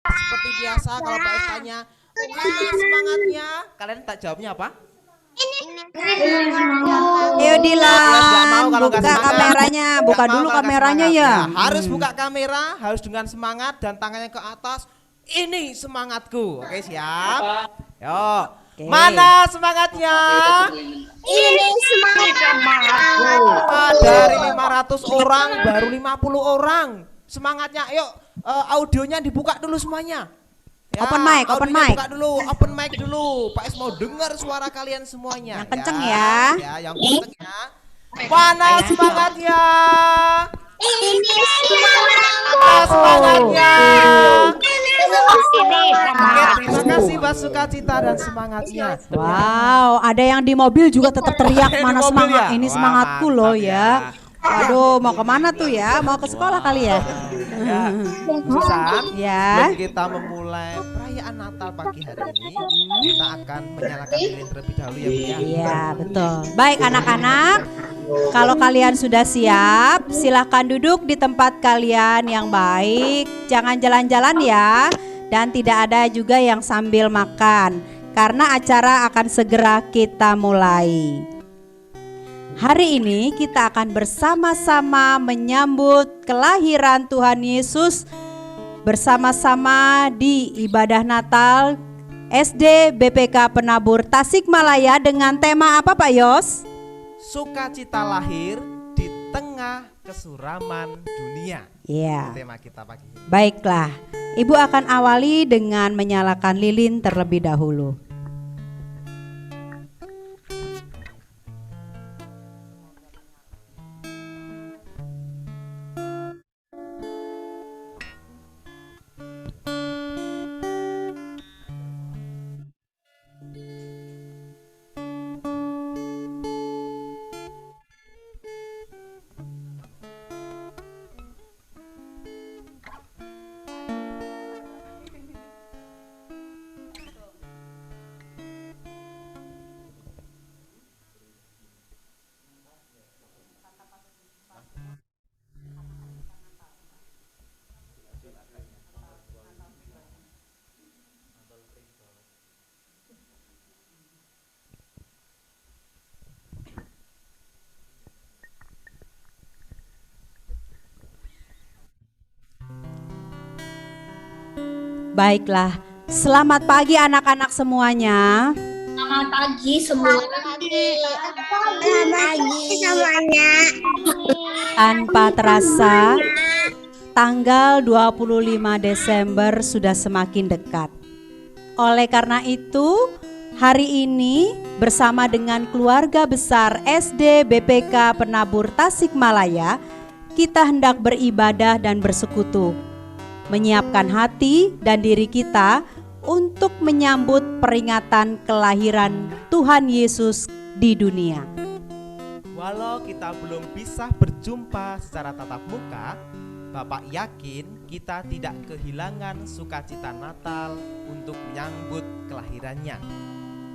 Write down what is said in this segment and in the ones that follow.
Seperti biasa kalau Pak S tanya, mana semangatnya? Kalian tak jawabnya apa? Ayo Alias nggak mau Dilan, kalau nggak buka semangat. kameranya, Nggak buka mau dulu kalau nggak kameranya semangat. ya. Harus buka kamera, harus dengan semangat dan tangannya ke atas. Ini semangatku. Oke, siap? Yo. Oke. Mana semangatnya? Ini semangatku. Dari 500 orang baru 50 orang. Semangatnya. Yuk, audionya dibuka dulu semuanya. Ya, Open mic, open audionya mic. Buka dulu, open mic dulu. Pak S mau dengar suara kalian semuanya. Yang kenceng ya. Ya, yang kenceng ya. Mana semangatnya? Ini semangatku. Mana semangatnya? Ini Oke, terima kasih Mbak Sukacita dan semangatnya. Wow, ada yang di mobil juga tetap teriak Di mana mobil semangat. ya? Ini Wah, semangatku mantap loh ya. ya. Waduh, mau kemana tuh ya? Mau ke sekolah kali ya? Ya, Susan, Ya. sebelum kita memulai perayaan Natal pagi hari ini, kita akan menyalakan lilin terlebih dahulu ya Bu ya. Iya, betul. Baik anak-anak, kalau kalian sudah siap, silahkan duduk di tempat kalian yang baik. Jangan jalan-jalan ya, dan tidak ada juga yang sambil makan, karena acara akan segera kita mulai. Hari ini kita akan bersama-sama menyambut kelahiran Tuhan Yesus bersama-sama di ibadah Natal SD BPK Penabur Tasikmalaya dengan tema apa Pak Yos? Sukacita lahir di tengah kesuraman dunia. Iya. Tema kita pagi ini. Baiklah, Ibu akan awali dengan menyalakan lilin terlebih dahulu. Baiklah, selamat pagi anak-anak semuanya. Selamat pagi semua. Selamat pagi semuanya. Tanpa terasa, tanggal 25 Desember sudah semakin dekat. Oleh karena itu, hari ini bersama dengan keluarga besar SD BPK Penabur Tasikmalaya, kita hendak beribadah dan bersekutu, menyiapkan hati dan diri kita untuk menyambut peringatan kelahiran Tuhan Yesus di dunia. Walau kita belum bisa berjumpa secara tatap muka, Bapak yakin kita tidak kehilangan sukacita Natal untuk menyambut kelahirannya.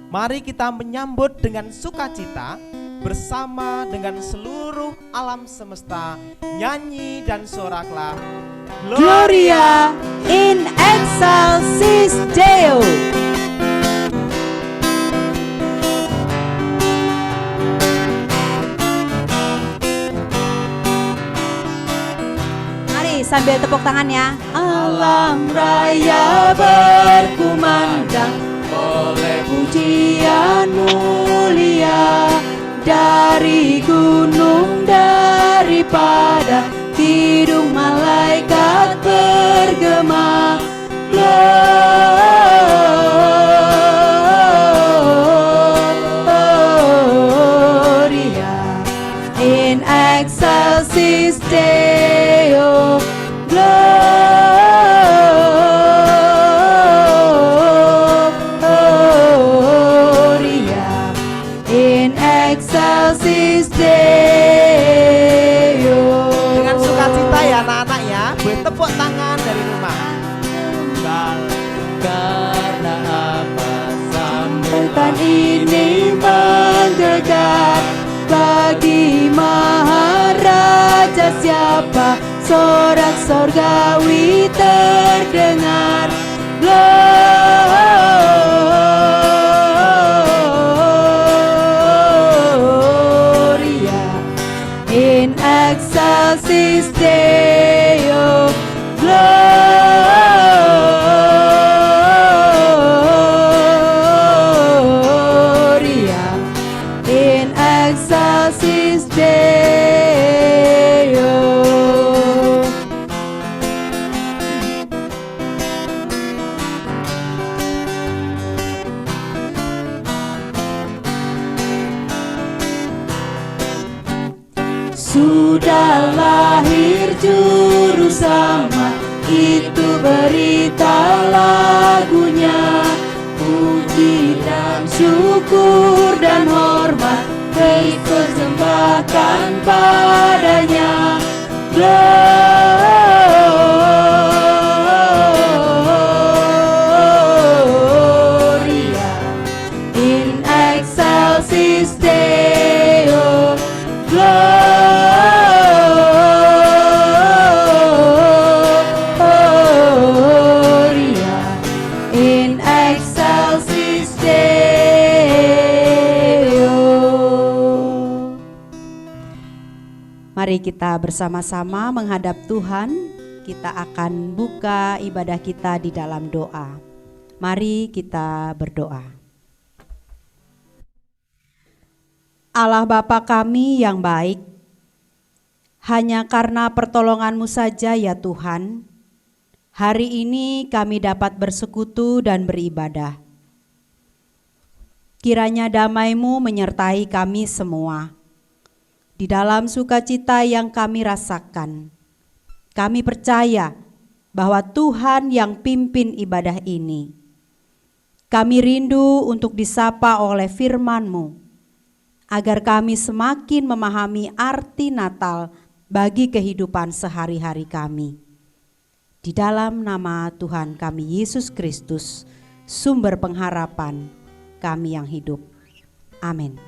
Mari kita menyambut dengan sukacita bersama dengan seluruh alam semesta. Nyanyi dan soraklah Gloria in excelsis Deo. Mari sambil tepuk tangannya. Alam raya berkumandang oleh pujian mulia dari gunung, daripada hidung malaikat bergema. Gloria in excelsis Deo. Gloria in excelsis Deo. dengan sukacita ya anak-anak ya. Boleh tepuk tangan dari rumah. Karena apa Sambutan ini menggelegar bagi Maharaja siapa, sorak sorgawi terdengar. Gloria in excelsis Deo. Gloria in excelsis Deo. Sudah lahir juru selamat, itu berita lagunya. Puji dan syukur dan hormat dipersembahkan padanya. Gloria in excelsis Deo. Gloria in excelsis Deo. Mari kita bersama-sama menghadap Tuhan. Kita akan buka ibadah kita di dalam doa. Mari kita berdoa. Allah Bapa kami yang baik, hanya karena pertolongan-Mu saja ya Tuhan, hari ini kami dapat bersekutu dan beribadah. Kiranya damai-Mu menyertai kami semua. Di dalam sukacita yang kami rasakan, kami percaya bahwa Tuhan yang pimpin ibadah ini. Kami rindu untuk disapa oleh firman-Mu, agar kami semakin memahami arti Natal bagi kehidupan sehari-hari kami. Di dalam nama Tuhan kami Yesus Kristus, sumber pengharapan kami yang hidup. Amin.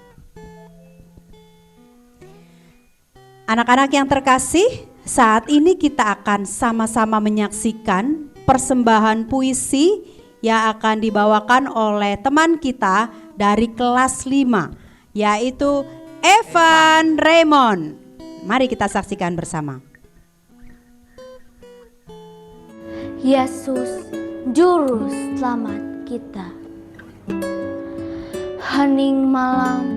Anak-anak yang terkasih, saat ini kita akan sama-sama menyaksikan persembahan puisi yang akan dibawakan oleh teman kita dari kelas 5, yaitu Evan Raymond. Mari kita saksikan bersama. Yesus, Juru Selamat kita. Hening malam,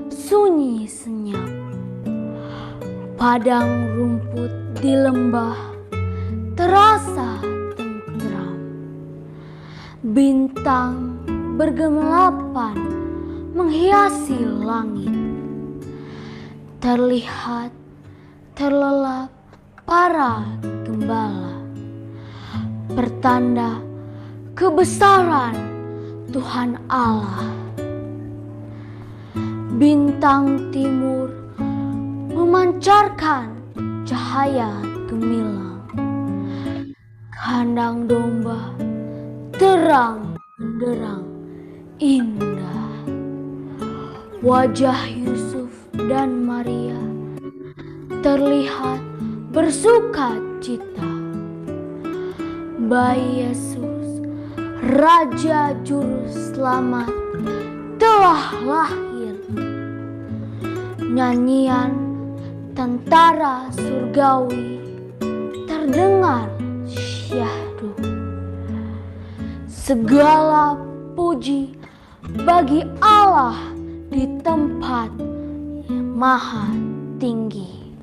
sunyi senyap. Padang rumput di lembah terasa tentram. Bintang bergelapan menghiasi langit. Terlihat terlelap para gembala, pertanda kebesaran Tuhan Allah. Bintang timur memancarkan cahaya gemilang. Kandang domba terang benderang indah. Wajah Yusuf dan Maria terlihat bersuka cita. Bayi Yesus, Raja Juru Selamat, telah lahir. Nyanyian tentara surgawi terdengar syahdu. Segala puji bagi Allah di tempat yang maha tinggi.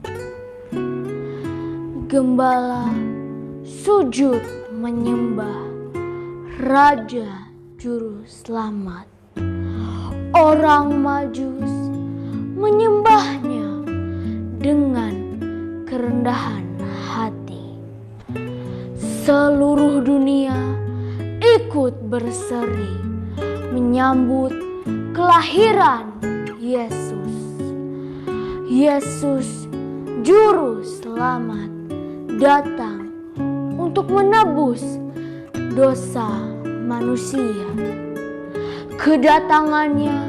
Gembala sujud menyembah Raja Juru Selamat. Orang Majus menyembahnya dengan kerendahan hati. Seluruh dunia ikut berseri menyambut kelahiran Yesus. Yesus Juru Selamat datang untuk menebus dosa manusia. Kedatangannya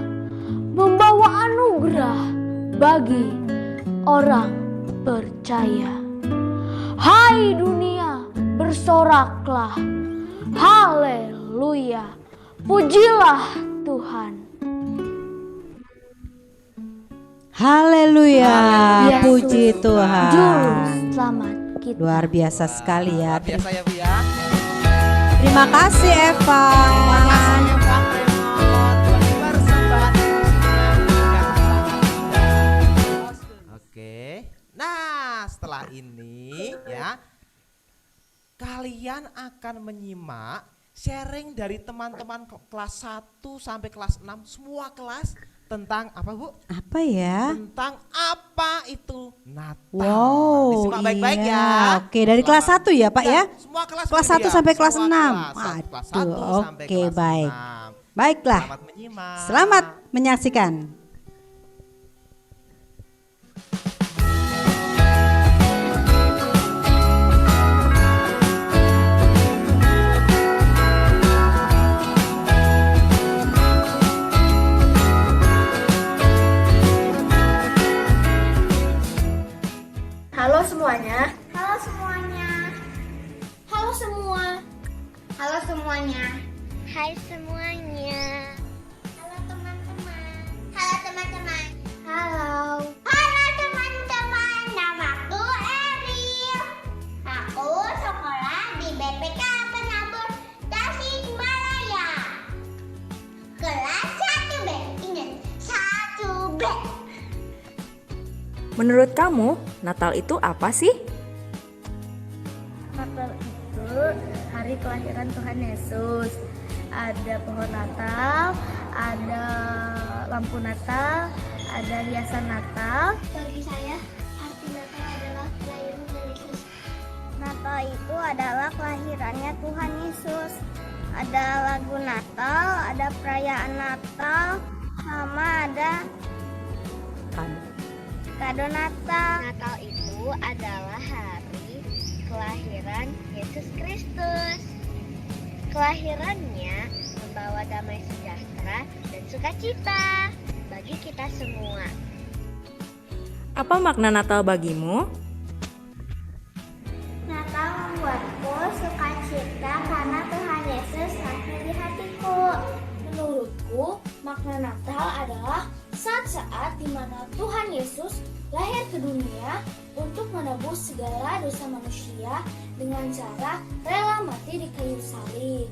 membawa anugerah bagi orang percaya. Hai dunia, bersoraklah, haleluya. Haleluya. Pujilah Tuhan. Haleluya, Yesus, puji Tuhan. Juru selamat kita. Luar biasa sekali ya. Luar biasa ya Bu ya. Terima kasih Eva. Terima kasih Bang Raymond buat persembahan musiknya. Oke. Nah, setelah ini ya kalian akan menyimak sharing dari teman-teman kelas 1 sampai kelas 6, semua kelas tentang apa Bu? Apa ya? Tentang apa itu Natal. Wow, Disimak baik-baik iya. ya. Oke, dari kelas 1 ya Pak ya? Semua kelas Kelas Bu, 1 ya. sampai kelas Semua 6. kelas 1 Aduh, sampai oke, kelas baik. 6. Baiklah, Selamat menyimak. selamat menyaksikan. Halo semuanya. Halo semuanya. Halo semua. Halo semuanya. Hai semuanya. Halo teman-teman. Halo teman-teman. Halo. Halo teman-teman. Namaku Eril. Aku sekolah di BPK Penabur Tasikmalaya. Kelas 1B. Ingat, 1B. Menurut kamu, Natal itu apa sih? Natal itu hari kelahiran Tuhan Yesus. Ada pohon Natal, ada lampu Natal, ada hiasan Natal. Bagi saya, arti Natal adalah kelahiran Tuhan Yesus. Natal itu adalah kelahirannya Tuhan Yesus. Ada lagu Natal, ada perayaan Natal, sama ada kado Natal. Natal itu adalah hari kelahiran Yesus Kristus. Kelahirannya membawa damai sejahtera dan sukacita bagi kita semua. Apa makna Natal bagimu? Natal membuatku sukacita karena Tuhan Yesus lahir di hatiku. Menurutku, makna Natal adalah saat-saat di mana Tuhan Yesus lahir ke dunia untuk menebus segala dosa manusia dengan cara rela mati di kayu salib.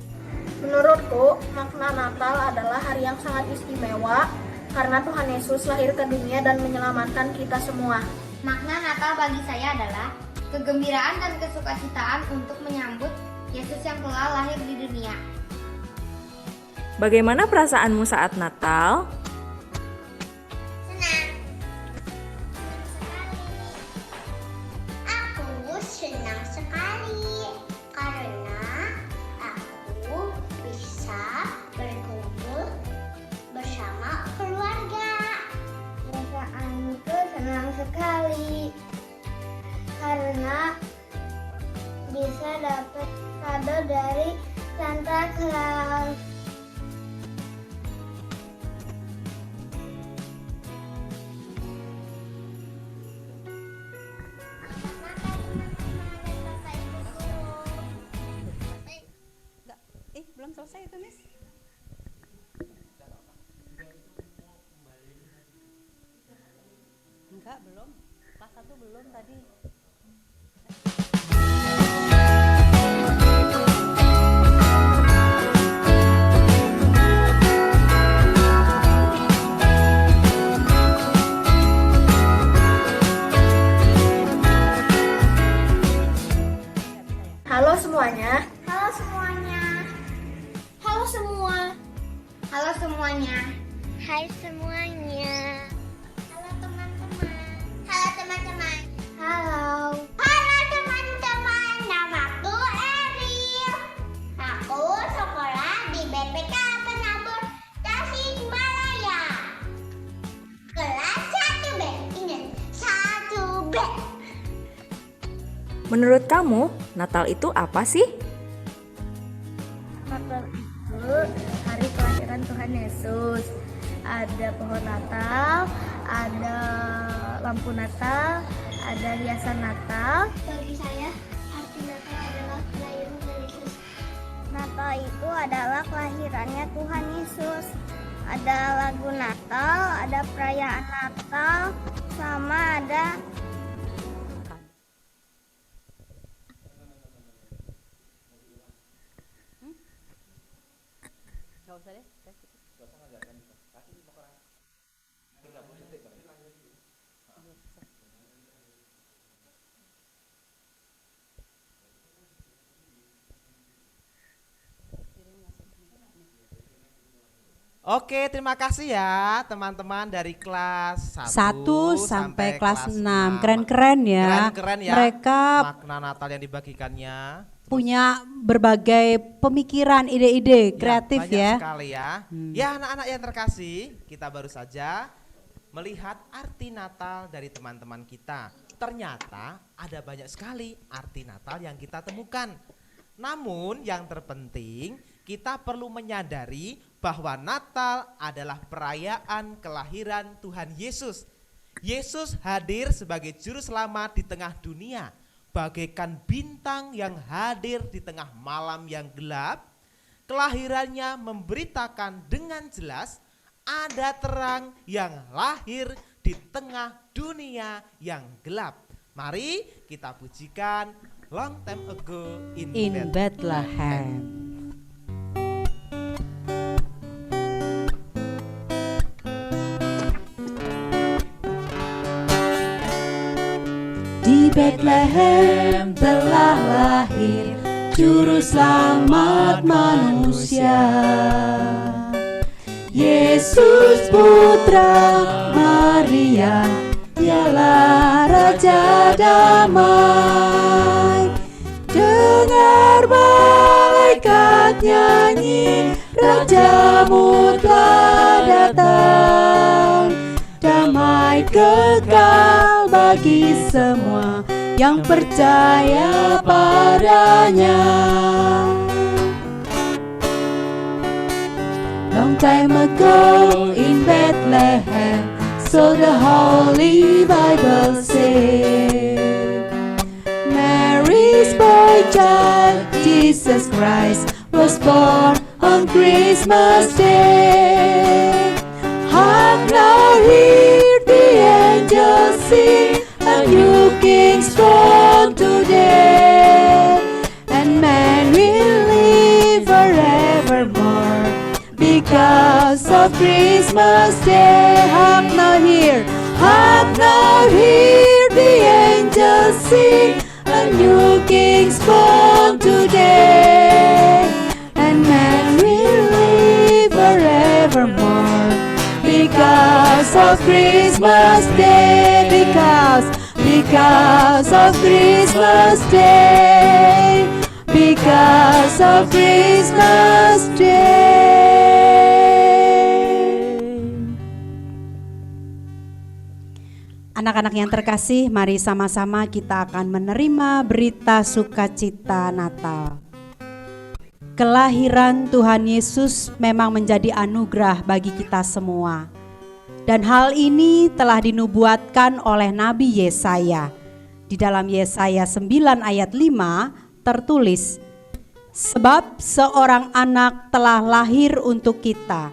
Menurutku, makna Natal adalah hari yang sangat istimewa karena Tuhan Yesus lahir ke dunia dan menyelamatkan kita semua. Makna Natal bagi saya adalah kegembiraan dan kesukacitaan untuk menyambut Yesus yang telah lahir di dunia. Bagaimana perasaanmu saat Natal? Senang. Aku senang sekali karena aku bisa berkumpul bersama keluarga. Perasaanku senang sekali karena bisa dapat kado dari Santa Claus. Belum selesai itu, Miss. Enggak, belum. Kelas 1 belum tadi. Halo semuanya. Halo semuanya. Halo semua. Halo semuanya. Hai semuanya. Halo teman-teman. Halo teman-teman. Halo. Halo teman-teman. Namaku Eril. Aku sekolah di BPK Penabur Tasikmalaya. Kelas 1B. Ingat, 1B. Menurut kamu, Natal itu apa sih? Natal itu hari kelahiran Tuhan Yesus. Ada pohon Natal, ada lampu Natal, ada hiasan Natal. Bagi saya, arti Natal adalah kelahiran Tuhan Yesus. Natal Natal itu adalah kelahirannya Tuhan Yesus. Ada lagu Natal, ada perayaan Natal, sama ada Oke, terima kasih ya teman-teman dari kelas 1 sampai kelas 6. 6. Keren-keren ya. Keren-keren ya. Mereka Makna Natal yang dibagikannya. punya berbagai pemikiran, ide-ide kreatif banyak ya. sekali ya. Ya anak-anak yang terkasih, kita baru saja melihat arti Natal dari teman-teman kita. Ternyata ada banyak sekali arti Natal yang kita temukan. Namun yang terpenting kita perlu menyadari bahwa Natal adalah perayaan kelahiran Tuhan Yesus. Yesus hadir sebagai juru selamat di tengah dunia, bagaikan bintang yang hadir di tengah malam yang gelap. Kelahirannya memberitakan dengan jelas ada terang yang lahir di tengah dunia yang gelap. Mari kita pujikan Long Time Ago In Bethlehem. Di Bethlehem telah lahir Juru Selamat manusia, Yesus Putra Maria, Dialah Raja Damai. Dengar malaikat nyanyi, Rajamu telah datang. Damai kekal bagi semua yang percaya padanya. Long time ago in Bethlehem, so the Holy Bible says, Mary's boy child, Jesus Christ, was born on Christmas Day. Hark now, hear the angels sing, a new King's born today, and man will live forevermore because of Christmas Day. Hark now, hear the angels sing, a new King's born today, and man will live forevermore because of Christmas Day. Because of Christmas Day. Because of Christmas Day. Anak-anak yang terkasih, mari sama-sama kita akan menerima berita sukacita Natal. Kelahiran Tuhan Yesus memang menjadi anugerah bagi kita semua. Dan hal ini telah dinubuatkan oleh Nabi Yesaya. Di dalam Yesaya 9 ayat 5 tertulis, sebab seorang anak telah lahir untuk kita,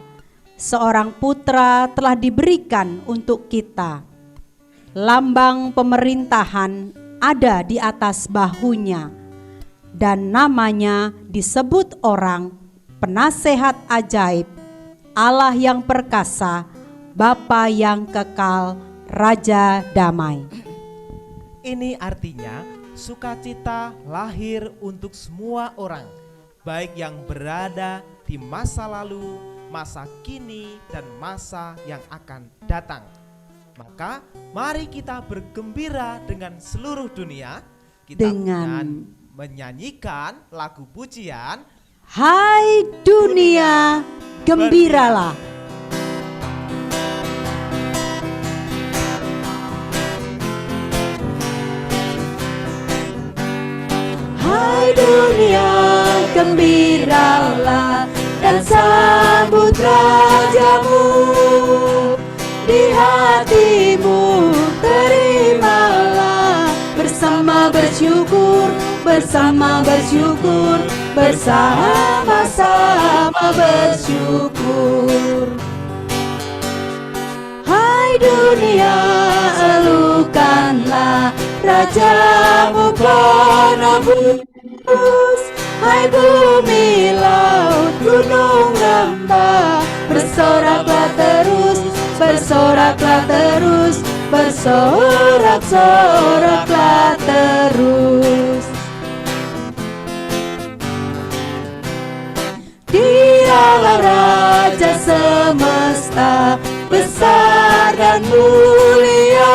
seorang putra telah diberikan untuk kita. Lambang pemerintahan ada di atas bahunya, dan namanya disebut orang Penasehat Ajaib, Allah yang perkasa, Bapa yang kekal, Raja Damai. Ini artinya sukacita lahir untuk semua orang, baik yang berada di masa lalu, masa kini, dan masa yang akan datang. Maka mari kita bergembira dengan seluruh dunia. Kita Dengan menyanyikan lagu pujian, Hai dunia, gembiralah. Hai dunia, gembiralah dan sambut Rajamu. Di hatimu terimalah bersama bersyukur bersama-sama bersyukur. Hai dunia, elukanlah Rajamu penebus. Hai bumi, laut, gunung, lembah, bersoraklah terus, bersoraklah terus, bersorak-soraklah terus. Dialah Raja semesta, besar dan mulia.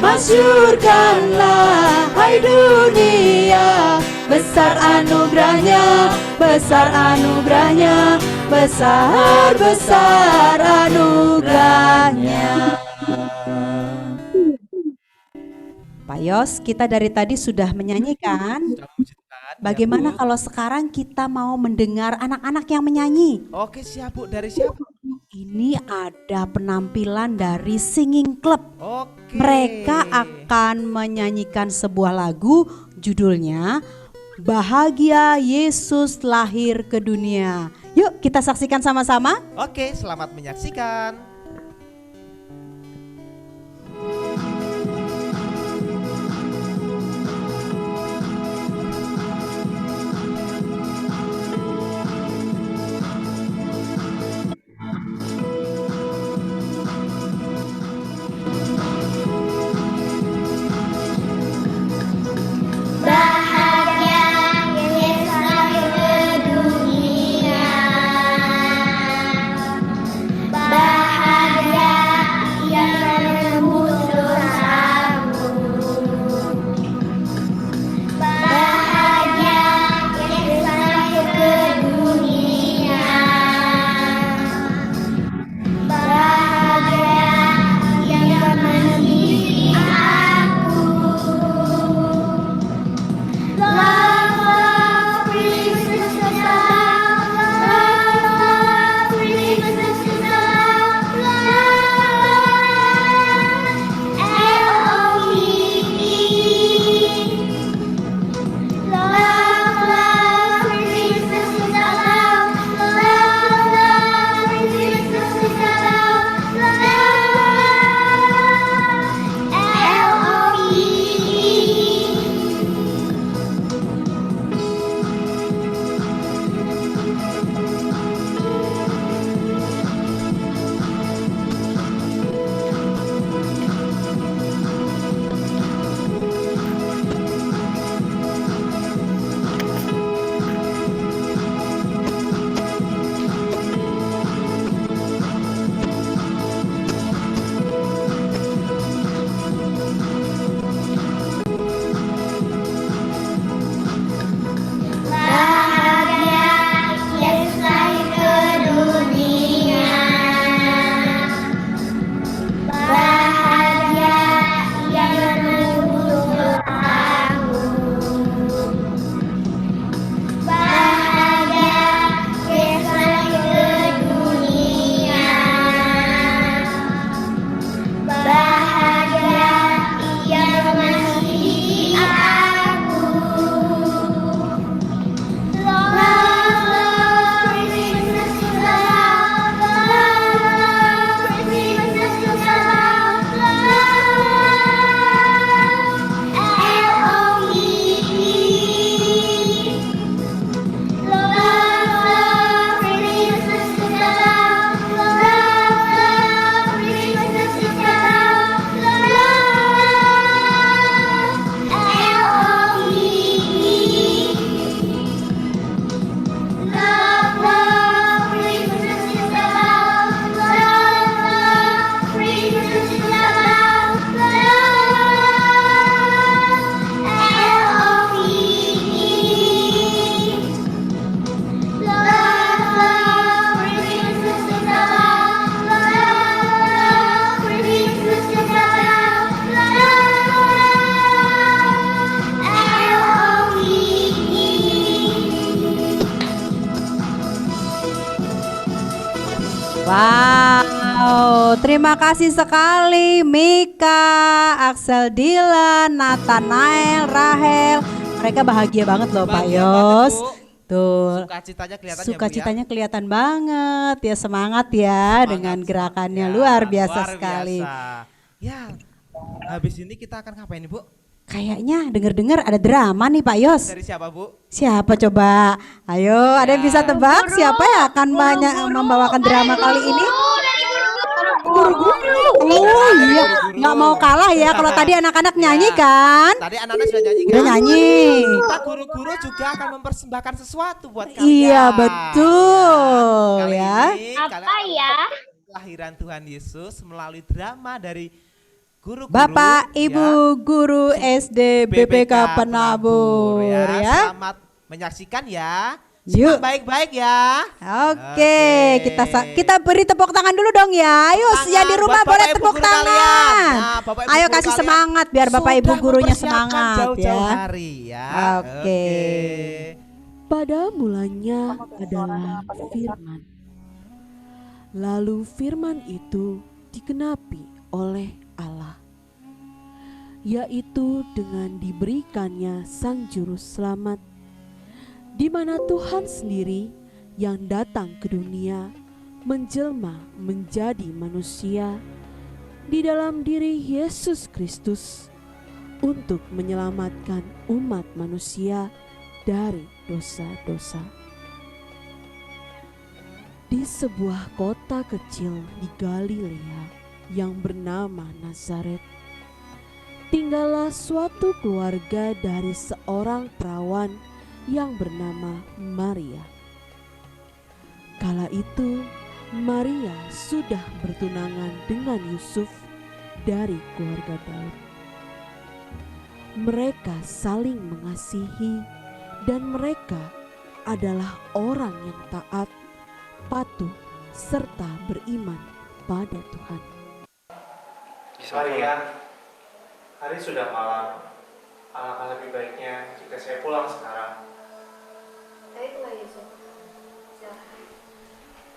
Masyurkanlah hai dunia, besar anugerahnya, besar anugerahnya, besar-besar anugerahnya. Pak Yos, kita dari tadi sudah menyanyikan. Sudah puji Tuhan. Bagaimana Ya, Bu? kalau sekarang kita mau mendengar anak-anak yang menyanyi? Oke, siap Bu. Dari siapa? Ini ada penampilan dari Singing Club. Oke. Mereka akan menyanyikan sebuah lagu, judulnya Bahagia Yesus Lahir ke Dunia. Yuk kita saksikan sama-sama. Oke, selamat menyaksikan. Bahagia Yesus lahir ke dunia. Bahagia Ia menebus dosamu. Bahagia Yesus lahir ke dunia. Bahagia Ia mengasihi aku. Love, love, brings us to love. Love, love, brings us to love. Love, L-O-V-E. Love, love, brings us to love. Love, love, brings us to love. Love, L-O-V-E. Bahagia Yesus lahir ke dunia. Bahagia Ia menebus dosamu. Bahagia Yesus lahir ke dunia. Bahagia Ia mengasihi aku. Love, love, brings us to love. Love, love, brings us to love. Love, L-O-V-E. Love, love, brings us to love. Love, love, brings us to love. Love, L-O-V-E. Love, love, brings us to love. Love, love, brings us to love. Love, L-O-V-E. Love, love, brings us to love. Love, brings us to love. Love, L-O-V-E. Wow, terima kasih sekali Mika, Axel Dylan, Nathanael, Rahel, Mereka bahagia banget loh Pak Bahagia banget, Yos. Bu. Tuh. Sukacitanya kelihatan ya, Bu, ya. Sukacitanya kelihatan banget ya, semangat ya dengan gerakannya Ya, luar biasa luar sekali. biasa. Ya, habis ini kita akan ngapain nih, Bu? Kayaknya denger-dengar ada drama nih Pak Yos. Dari siapa, Bu? Siapa coba? Ayo, ada yang bisa tebak siapa yang akan membawakan drama kali ini? Guru-guru. Oh iya, nggak mau kalah ya. Kalau tadi anak-anak nyanyi kan? Tadi anak-anak sudah nyanyi kan? Udah nyanyi. Kita guru-guru juga akan mempersembahkan sesuatu buat kalian. Iya betul Kali ya. ini Apa kalian ya? kelahiran Tuhan Yesus melalui drama dari guru-guru Bapak, ya, Ibu, Guru SD BPK Penabur ya. Selamat menyaksikan ya. Yuk. Simak baik-baik ya. Oke, kita beri tepuk tangan dulu dong ya. Ayo, Tangan yang di rumah buat boleh Bapak Ibu tepuk guru tangan. kalian. Nah, Bapak Ibu Ayo guru kasih kalian semangat biar Bapak Ibu sudah gurunya mempersiapkan semangat jauh-jauh ya. hari ya. Oke. Pada mulanya adalah firman. Lalu firman itu digenapi oleh Allah, yaitu dengan diberikannya Sang Juru Selamat, di mana Tuhan sendiri yang datang ke dunia menjelma menjadi manusia di dalam diri Yesus Kristus untuk menyelamatkan umat manusia dari dosa-dosa. Di sebuah kota kecil di Galilea yang bernama Nazaret, tinggallah suatu keluarga dari seorang perawan yang bernama Maria. Kala itu Maria sudah bertunangan dengan Yusuf dari keluarga Daud. Mereka saling mengasihi dan mereka adalah orang yang taat, patuh, serta beriman pada Tuhan. Maria, hari sudah malam. Alangkah lebih baiknya jika saya pulang sekarang.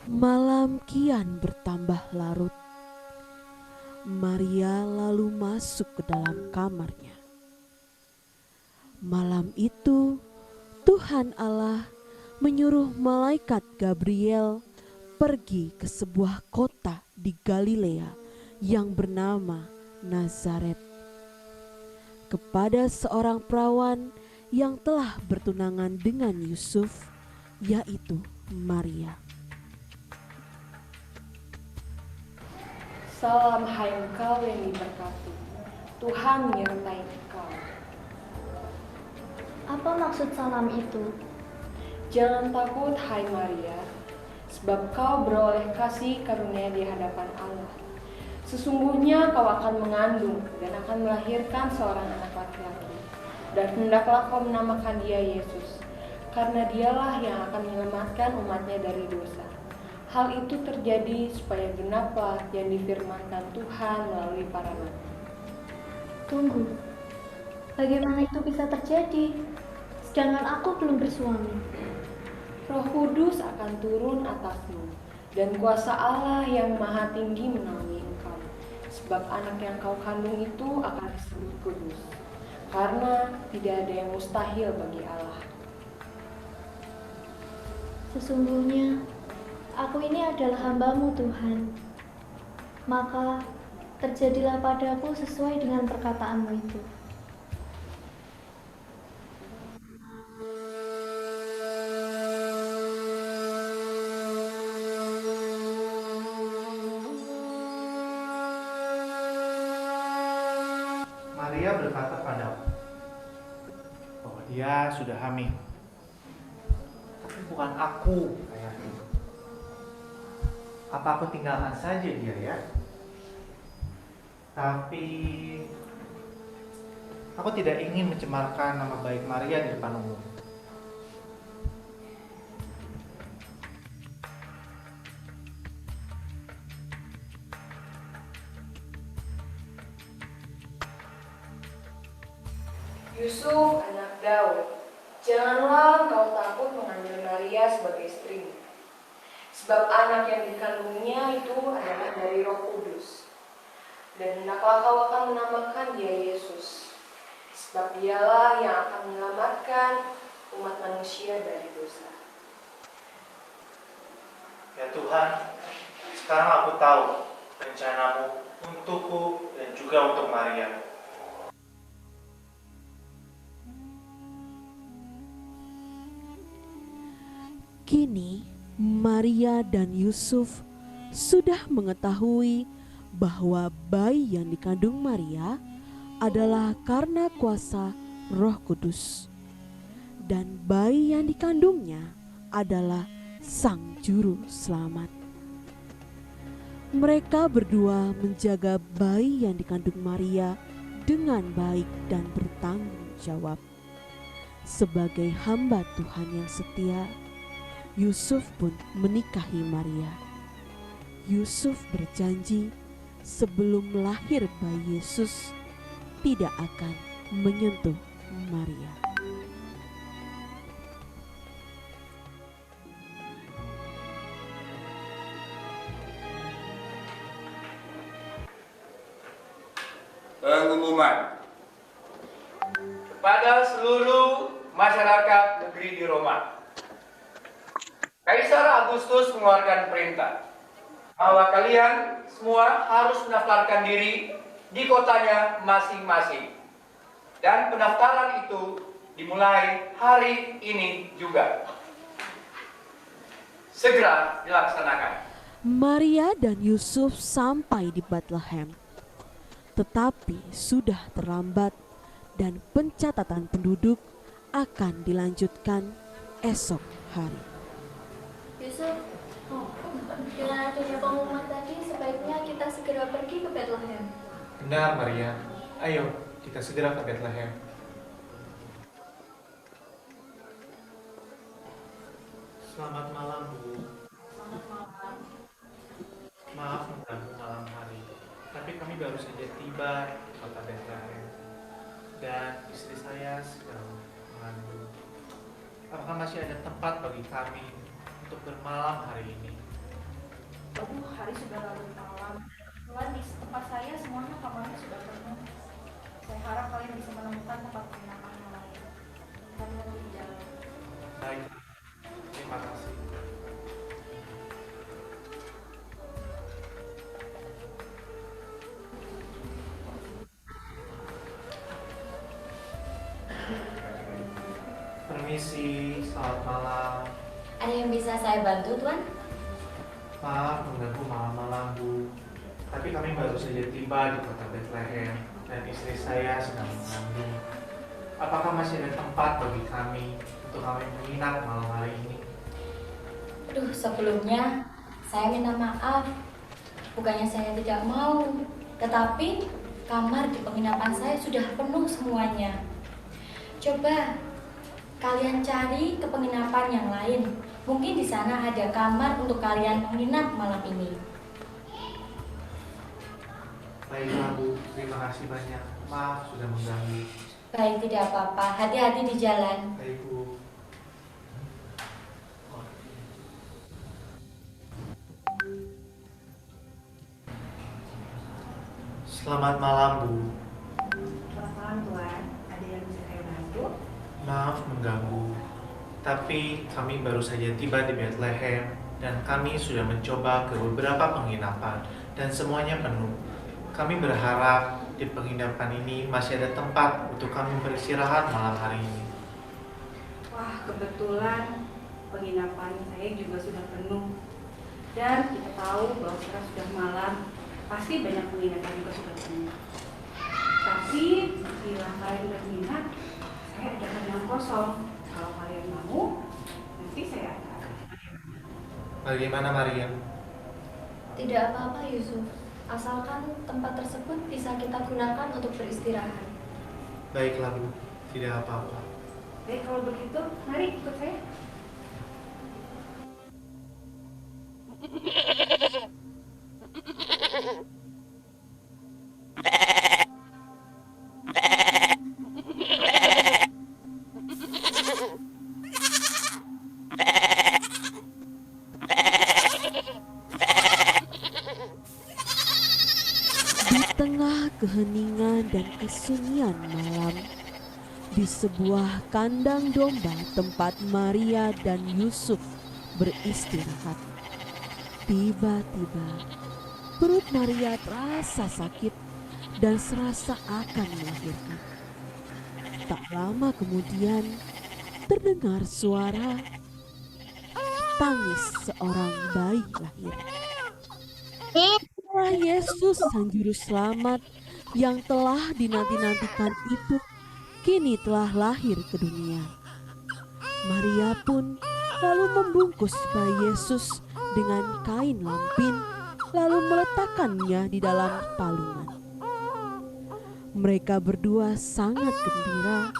Malam kian bertambah larut. Maria lalu masuk ke dalam kamarnya. Malam itu Tuhan Allah menyuruh malaikat Gabriel pergi ke sebuah kota di Galilea yang bernama Nazaret, kepada seorang perawan yang telah bertunangan dengan Yusuf, yaitu Maria. Salam hai engkau yang diberkati, Tuhan menyertai engkau. Apa maksud salam itu? Jangan takut hai Maria, sebab kau beroleh kasih karunia di hadapan Allah. Sesungguhnya kau akan mengandung dan akan melahirkan seorang anak laki-laki, dan hendaklah kau menamakan dia Yesus, karena dialah yang akan menyelamatkan umatnya dari dosa. Hal itu terjadi supaya genaplah yang difirmankan Tuhan melalui para nabi. Tunggu, bagaimana itu bisa terjadi? Sedangkan aku belum bersuami. Roh Kudus akan turun atasmu, dan kuasa Allah yang maha tinggi menaungi engkau. Sebab anak yang kau kandung itu akan disebut kudus, karena tidak ada yang mustahil bagi Allah. Sesungguhnya, aku ini adalah hamba-Mu Tuhan. Maka, terjadilah padaku sesuai dengan perkataan-Mu itu. Maria berkata padaku bahwa dia sudah hamil. Tapi bukan aku, ayahku. Apa aku tinggalkan saja dia ya? Tapi aku tidak ingin mencemarkan nama baik Maria di depan umum. Yusuf, anak Daud, janganlah engkau takut mengambil Maria sebagai istrimu, sebab anak yang dikandungnya itu adalah dari Roh Kudus. Dan hendaklah kau akan menamakan dia Yesus, sebab dialah yang akan menyelamatkan umat manusia dari dosa. Ya Tuhan, sekarang aku tahu rencanamu untukku dan juga untuk Maria. Kini Maria dan Yusuf sudah mengetahui bahwa bayi yang dikandung Maria adalah karena kuasa Roh Kudus, dan bayi yang dikandungnya adalah Sang Juru Selamat. Mereka berdua menjaga bayi yang dikandung Maria dengan baik dan bertanggung jawab. Sebagai hamba Tuhan yang setia, Yusuf pun menikahi Maria. Yusuf berjanji sebelum lahir bayi Yesus tidak akan menyentuh Maria. Pengumuman kepada seluruh masyarakat negeri di Roma. Kaisar Agustus mengeluarkan perintah bahwa kalian semua harus mendaftarkan diri di kotanya masing-masing. Dan pendaftaran itu dimulai hari ini juga. Segera dilaksanakan. Maria dan Yusuf sampai di Bethlehem, tetapi sudah terlambat dan pencatatan penduduk akan dilanjutkan esok hari. Yusuf, dengan adanya pengumuman tadi, sebaiknya kita segera pergi ke Bethlehem. Benar Maria, ayo kita segera ke Bethlehem. Selamat malam Bu. Selamat malam. Maaf mengganggu malam hari, tapi kami baru saja tiba di kota Bethlehem dan istri saya sedang mengandung. Apakah masih ada tempat bagi kami untuk bermalam hari ini? Aduh, hari sudah larut malam. Kebetulan di tempat saya semuanya kamarnya sudah penuh. Saya harap kalian bisa menemukan tempat penginapan yang lain. Kami nanti di jalan. Baik, terima kasih. Permisi, selamat malam. Ada yang bisa saya bantu, Tuan? Maaf mengganggu malam-malam Bu, tapi kami baru saja tiba di kota Bethlehem dan istri saya sedang mengandung. Apakah masih ada tempat bagi kami untuk kami menginap malam hari ini? Aduh, sebelumnya saya minta maaf. Bukannya saya tidak mau, tetapi kamar di penginapan saya sudah penuh semuanya. Coba kalian cari ke penginapan yang lain. Mungkin di sana ada kamar untuk kalian menginap malam ini. Baiklah Bu, terima kasih banyak. Maaf sudah mengganggu. Baik, tidak apa-apa. Hati-hati di jalan. Baik Bu. Selamat malam Bu. Selamat malam Tuan. Ada yang bisa saya bantu? Maaf mengganggu, tapi kami baru saja tiba di Bethlehem dan kami sudah mencoba ke beberapa penginapan dan semuanya penuh. Kami berharap di penginapan ini masih ada tempat untuk kami beristirahat malam hari ini. Wah, kebetulan penginapan saya juga sudah penuh. Dan kita tahu bahwa sekarang sudah malam, pasti banyak penginapan juga sudah penuh. Tapi bila kalian berminat, saya ada kamar kosong. Kalau kalian mau, nanti saya akan. Bagaimana Maria? Tidak apa-apa, Yusuf. Asalkan tempat tersebut bisa kita gunakan untuk beristirahat. Baiklah Bu, tidak apa-apa. Baik, kalau begitu, mari ikut saya. Di tengah keheningan dan kesunyian malam, di sebuah kandang domba tempat Maria dan Yusuf beristirahat. Tiba-tiba perut Maria terasa sakit dan serasa akan melahirkan. Tak lama kemudian terdengar suara tangis seorang bayi lahir. Itulah Yesus Sang Juru Selamat yang telah dinanti-nantikan itu kini telah lahir ke dunia. Maria pun lalu membungkus bayi Yesus dengan kain lampin lalu meletakkannya di dalam palungan. Mereka berdua sangat gembira,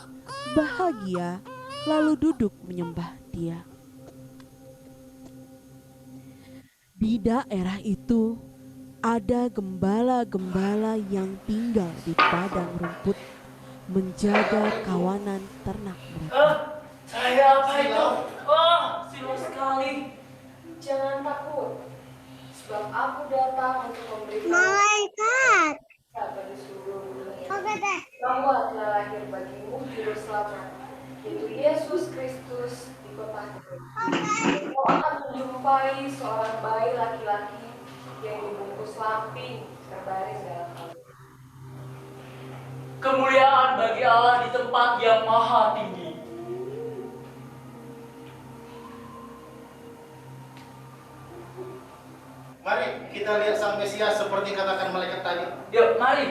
bahagia, lalu duduk menyembah Dia. Di daerah itu ada gembala-gembala yang tinggal di padang rumput menjaga kawanan ternak mereka. Saya apa itu? Silau sekali. Jangan takut, sebab aku datang untuk memberikan Malaikat. kabar di seluruh dunia. Oke deh. Bahwa telah lahir bagimu Juru Selamat, yaitu Yesus Kristus di kota Daud. Kau akan menjumpai seorang bayi laki-laki yang dibungkus lampin terbaring dalam kalung. Kemuliaan bagi Allah di tempat yang maha tinggi. Mari kita lihat Sang Mesias seperti katakan malaikat tadi. Yuk, mari.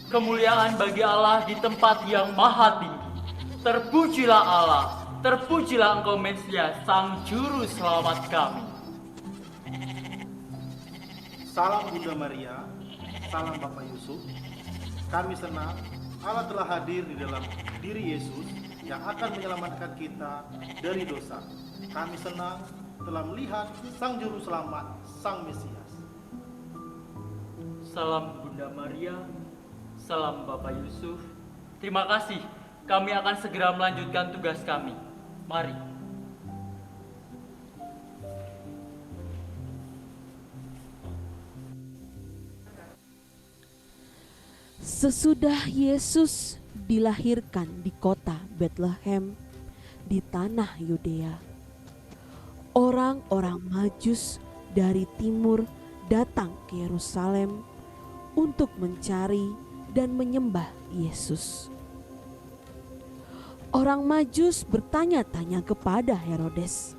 Kemuliaan bagi Allah di tempat yang maha tinggi. Terpujilah Allah, terpujilah Engkau Mesias, Sang Juru Selamat kami. Salam Bunda Maria, salam Bapak Yusuf. Kami senang Allah telah hadir di dalam diri Yesus yang akan menyelamatkan kita dari dosa. Kami senang telah melihat Sang Juru Selamat, Sang Mesias. Salam Bunda Maria, salam Bapak Yusuf. Terima kasih, kami akan segera melanjutkan tugas kami. Mari. Sesudah Yesus dilahirkan di kota Bethlehem di tanah Yudea, orang-orang Majus dari timur datang ke Yerusalem untuk mencari dan menyembah Yesus. Orang Majus bertanya-tanya kepada Herodes,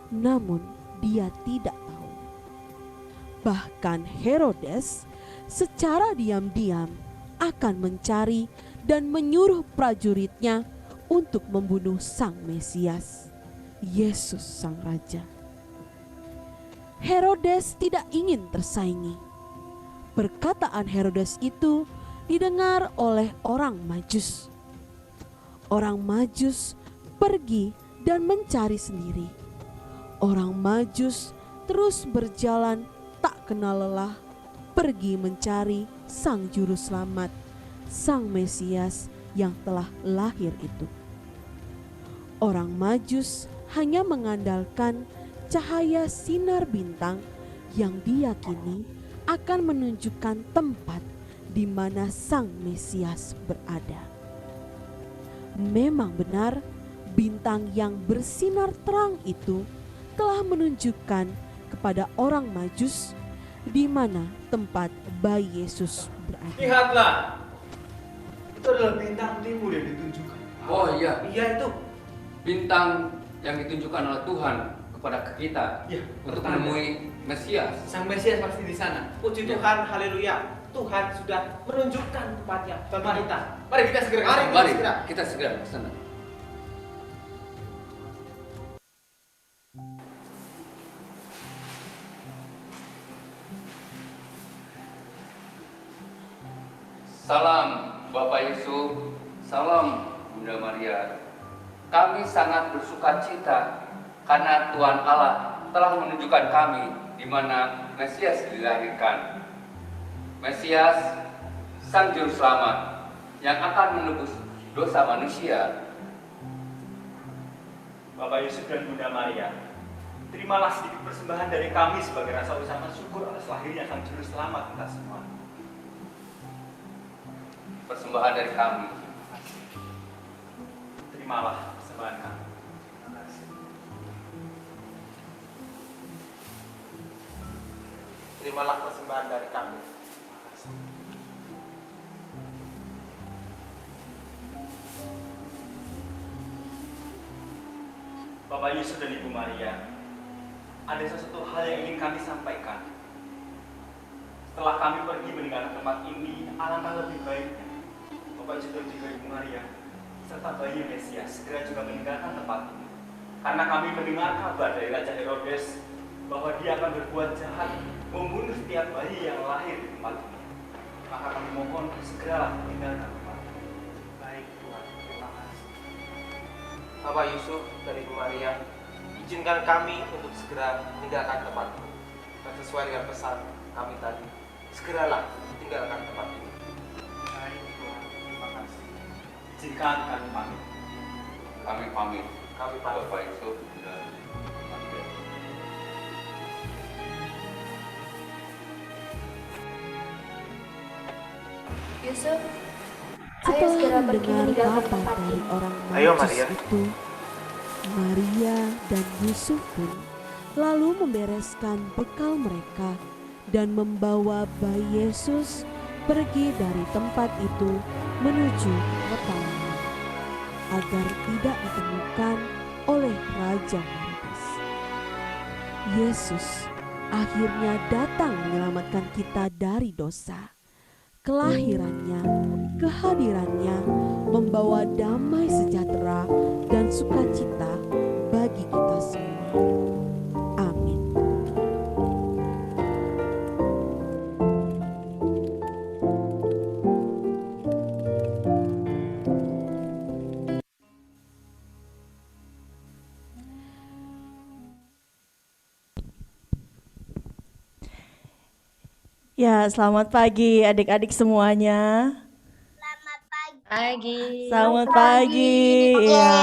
namun dia tidak tahu. Bahkan Herodes secara diam-diam akan mencari dan menyuruh prajuritnya untuk membunuh Sang Mesias, Yesus Sang Raja. Herodes tidak ingin tersaingi. Perkataan Herodes itu didengar oleh orang Majus. Orang Majus pergi dan mencari sendiri. Orang Majus terus berjalan tak kenal lelah, pergi mencari Sang Juru Selamat, Sang Mesias yang telah lahir itu. Orang Majus hanya mengandalkan cahaya sinar bintang yang diyakini akan menunjukkan tempat di mana Sang Mesias berada. Memang benar, bintang yang bersinar terang itu telah menunjukkan kepada orang Majus di mana tempat bayi Yesus berada. Lihatlah, itu adalah bintang timur yang ditunjukkan. Oh iya, Iya itu. bintang yang ditunjukkan oleh Tuhan kepada kita Ya, untuk pertanda. menemui Mesias. Sang Mesias pasti di sana. Puji Ya. Tuhan, haleluya. Tuhan sudah menunjukkan tempatnya bagi kita. Mari kita segera ke sana. Mari kita segera ke sana. Salam Bapak Yusuf, salam Bunda Maria. Kami sangat bersuka cita karena Tuhan Allah telah menunjukkan kami di mana Mesias dilahirkan. Mesias, Sang Juru Selamat, yang akan menebus dosa manusia. Bapak Yusuf dan Bunda Maria, terimalah sedikit persembahan dari kami sebagai rasa ucapan syukur atas lahirnya Sang Juru Selamat kita semua. Persembahan dari kami. Terimalah persembahan kami. Terimalah persembahan dari kami. Bapak Yusuf dan Ibu Maria, ada sesuatu hal yang ingin kami sampaikan. Setelah kami pergi meninggalkan tempat ini, alangkah lebih baiknya Bapak Yusuf dan juga Ibu Maria serta bayi Mesias segera juga meninggalkan tempat ini. Karena kami mendengar kabar dari Raja Herodes bahwa dia akan berbuat jahat, membunuh setiap bayi yang lahir di tempat ini. Maka kami mohon segera meninggalkan tempat ini. Baik Tuhan, terima kasih. Bapak Yusuf dan Ibu Maria, izinkan kami untuk segera meninggalkan tempat ini. Dan sesuai dengan pesan kami tadi, segeralah tinggalkan tempat ini. Baik Tuhan, terima kasih. Izinkan kami pamit. Kami pamit. Kami pamit. Bapak Yusuf dan Maria. Yusuf, ayo segera Setelah pergi mendengar meninggalkan kabar tempat dari ini. orang Ayo, Majus Maria. itu, Maria dan Yusuf pun lalu membereskan bekal mereka dan membawa bayi Yesus pergi dari tempat itu menuju kota lain agar tidak ditemukan oleh Raja Herodes. Yesus akhirnya datang menyelamatkan kita dari dosa. Kelahirannya, kehadirannya membawa damai sejahtera dan sukacita bagi kita semua. Amin. Ya, selamat pagi adik-adik semuanya. Pagi. Selamat pagi. Ya.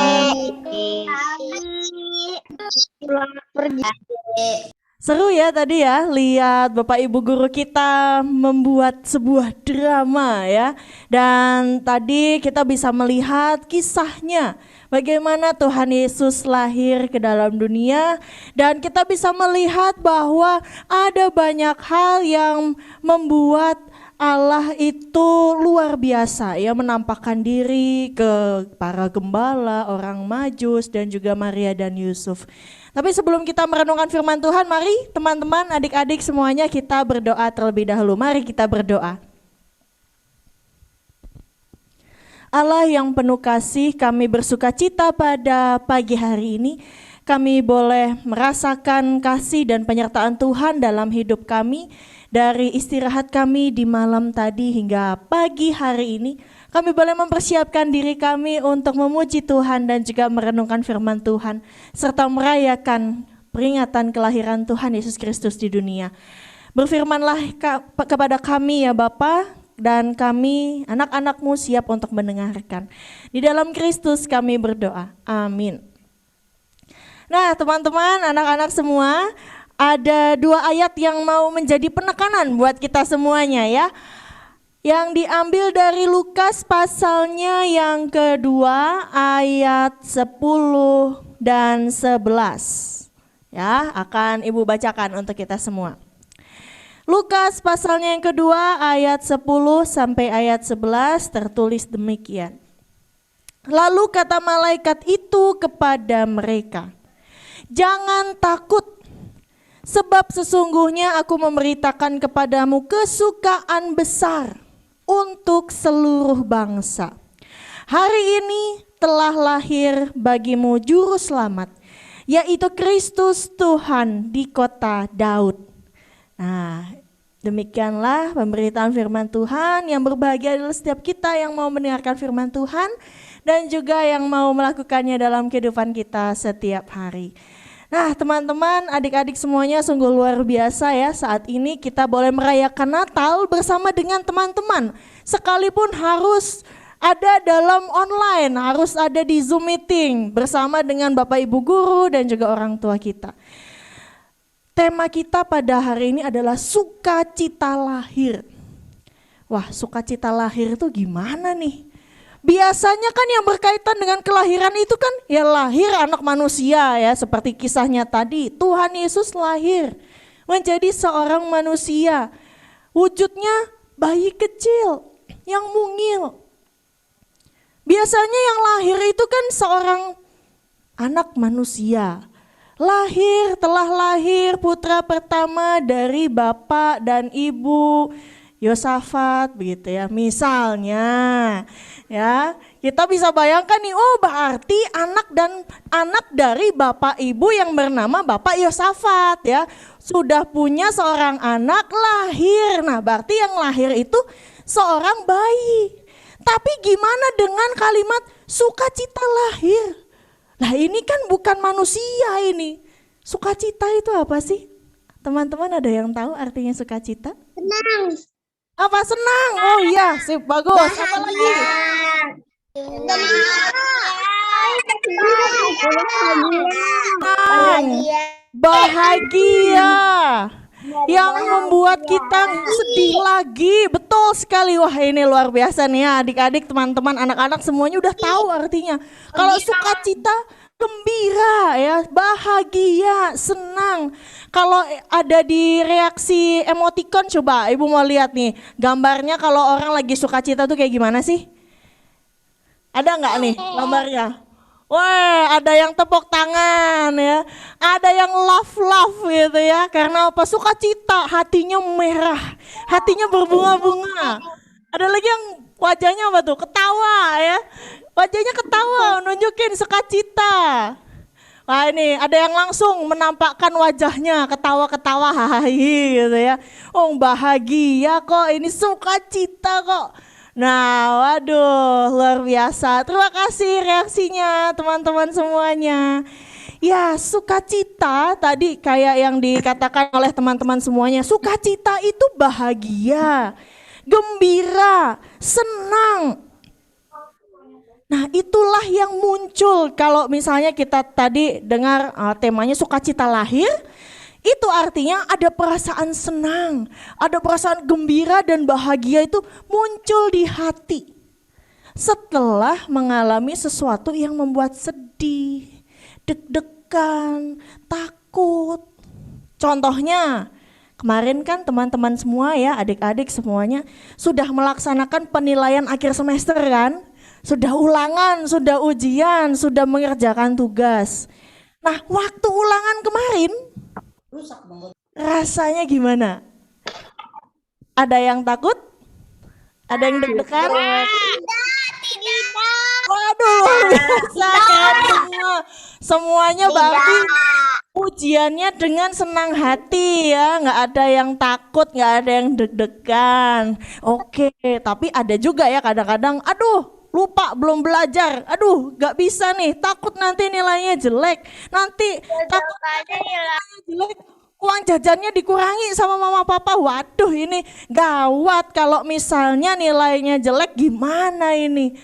Seru ya tadi ya, lihat Bapak Ibu guru kita membuat sebuah drama ya. Dan tadi kita bisa melihat kisahnya, bagaimana Tuhan Yesus lahir ke dalam dunia, dan kita bisa melihat bahwa ada banyak hal yang membuat Allah itu luar biasa ya, menampakkan diri ke para gembala, orang Majus, dan juga Maria dan Yusuf. Tapi sebelum kita merenungkan firman Tuhan, mari teman-teman, adik-adik semuanya kita berdoa terlebih dahulu. Mari kita berdoa. Allah yang penuh kasih, kami bersuka cita pada pagi hari ini. Kami boleh merasakan kasih dan penyertaan Tuhan dalam hidup kami. Dari istirahat kami di malam tadi hingga pagi hari ini, kami boleh mempersiapkan diri kami untuk memuji Tuhan dan juga merenungkan firman Tuhan, serta merayakan peringatan kelahiran Tuhan Yesus Kristus di dunia. Berfirmanlah kepada kami ya Bapa, dan kami anak-anak-Mu siap untuk mendengarkan. Di dalam Kristus kami berdoa, amin. Nah teman-teman, anak-anak semua, ada 2 ayat yang mau menjadi penekanan buat kita semuanya ya. Yang diambil dari Lukas pasalnya yang kedua ayat 10 dan 11. Ya, akan Ibu bacakan untuk kita semua. Lukas pasalnya yang kedua ayat 10 sampai ayat 11 tertulis demikian. Lalu kata malaikat itu kepada mereka, "Jangan takut, sebab sesungguhnya aku memberitakan kepadamu kesukaan besar untuk seluruh bangsa. Hari ini telah lahir bagimu juru selamat, yaitu Kristus Tuhan di kota Daud." Nah, demikianlah pemberitaan firman Tuhan. Yang berbahagia adalah setiap kita yang mau mendengarkan firman Tuhan dan juga yang mau melakukannya dalam kehidupan kita setiap hari. Nah teman-teman, adik-adik semuanya sungguh luar biasa ya, saat ini kita boleh merayakan Natal bersama dengan teman-teman. Sekalipun harus ada dalam online, harus ada di Zoom meeting bersama dengan Bapak Ibu guru dan juga orang tua kita. Tema kita pada hari ini adalah sukacita lahir. Wah, sukacita lahir itu gimana nih? Biasanya kan yang berkaitan dengan kelahiran itu kan ya lahir anak manusia ya, seperti kisahnya tadi. Tuhan Yesus lahir menjadi seorang manusia. Wujudnya bayi kecil yang mungil. Biasanya yang lahir itu kan seorang anak manusia. Telah lahir putra pertama dari bapak dan ibu Yosafat begitu ya. Misalnya ya, kita bisa bayangkan nih, oh berarti anak dari bapak ibu yang bernama Bapak Yosafat ya, sudah punya seorang anak lahir. Nah, berarti yang lahir itu seorang bayi. Tapi gimana dengan kalimat sukacita lahir? Nah, ini kan bukan manusia ini. Sukacita itu apa sih? Teman-teman ada yang tahu artinya sukacita? Senang. Apa senang? Oh iya, sip, bagus. Apa lagi? Bahagia. Yang membuat kita sedih lagi. Betul sekali. Wah, ini luar biasa nih ya, adik-adik, teman-teman, anak-anak semuanya udah tahu artinya. Kalau sukacita, gembira ya, bahagia, senang. Kalau ada di reaksi emoticon, coba ibu mau lihat nih gambarnya kalau orang lagi sukacita tuh kayak gimana sih? Ada nggak nih gambarnya? Wah, ada yang tepuk tangan ya, ada yang love gitu ya. Karena apa? Sukacita, hatinya merah, hatinya berbunga-bunga. Ada lagi yang wajahnya apa tuh? Ketawa ya. Wajahnya ketawa, nunjukin sukacita. Wah, ini ada yang langsung menampakkan wajahnya ketawa-ketawa hahaha gitu ya. Oh, bahagia kok, ini sukacita kok. Nah, waduh, luar biasa. Terima kasih reaksinya teman-teman semuanya. Ya, sukacita tadi kayak yang dikatakan oleh teman-teman semuanya. Sukacita itu bahagia, gembira, senang. Nah, itulah yang muncul kalau misalnya kita tadi dengar temanya sukacita lahir, itu artinya ada perasaan senang, ada perasaan gembira dan bahagia itu muncul di hati setelah mengalami sesuatu yang membuat sedih, deg-degan, takut. Contohnya, kemarin kan teman-teman semua ya, adik-adik semuanya sudah melaksanakan penilaian akhir semester kan? Sudah ulangan, sudah ujian, sudah mengerjakan tugas. Nah, waktu ulangan kemarin, rasanya gimana? Ada yang takut? Ada yang deg-degan? Waduh, luar biasa kan semua. Semuanya berarti ujiannya dengan senang hati ya, nggak ada yang takut, nggak ada yang deg-degan. Oke, tapi ada juga ya kadang-kadang, aduh, lupa belum belajar, aduh gak bisa nih, takut nanti nilainya jelek, nanti takut nilainya jelek, uang jajannya dikurangi sama mama papa, waduh ini gawat kalau misalnya nilainya jelek gimana ini.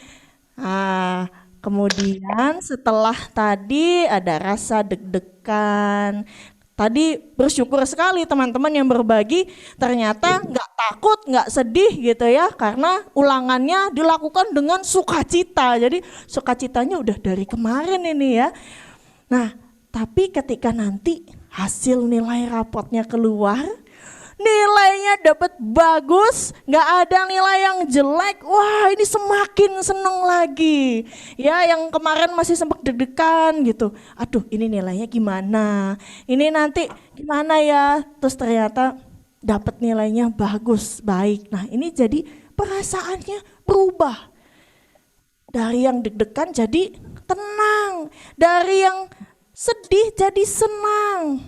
Nah, kemudian setelah tadi ada rasa deg-degan, tadi bersyukur sekali teman-teman yang berbagi ternyata nggak takut, nggak sedih gitu ya, karena ulangannya dilakukan dengan sukacita. Jadi sukacitanya udah dari kemarin ini ya. Nah, tapi ketika nanti hasil nilai rapotnya keluar, nilainya dapat bagus, nggak ada nilai yang jelek, wah ini semakin seneng lagi. Ya, yang kemarin masih sempat deg-degan gitu, aduh ini nilainya gimana, ini nanti gimana ya, terus ternyata dapat nilainya bagus, baik. Nah, ini jadi perasaannya berubah. Dari yang deg-degan jadi tenang, dari yang sedih jadi senang,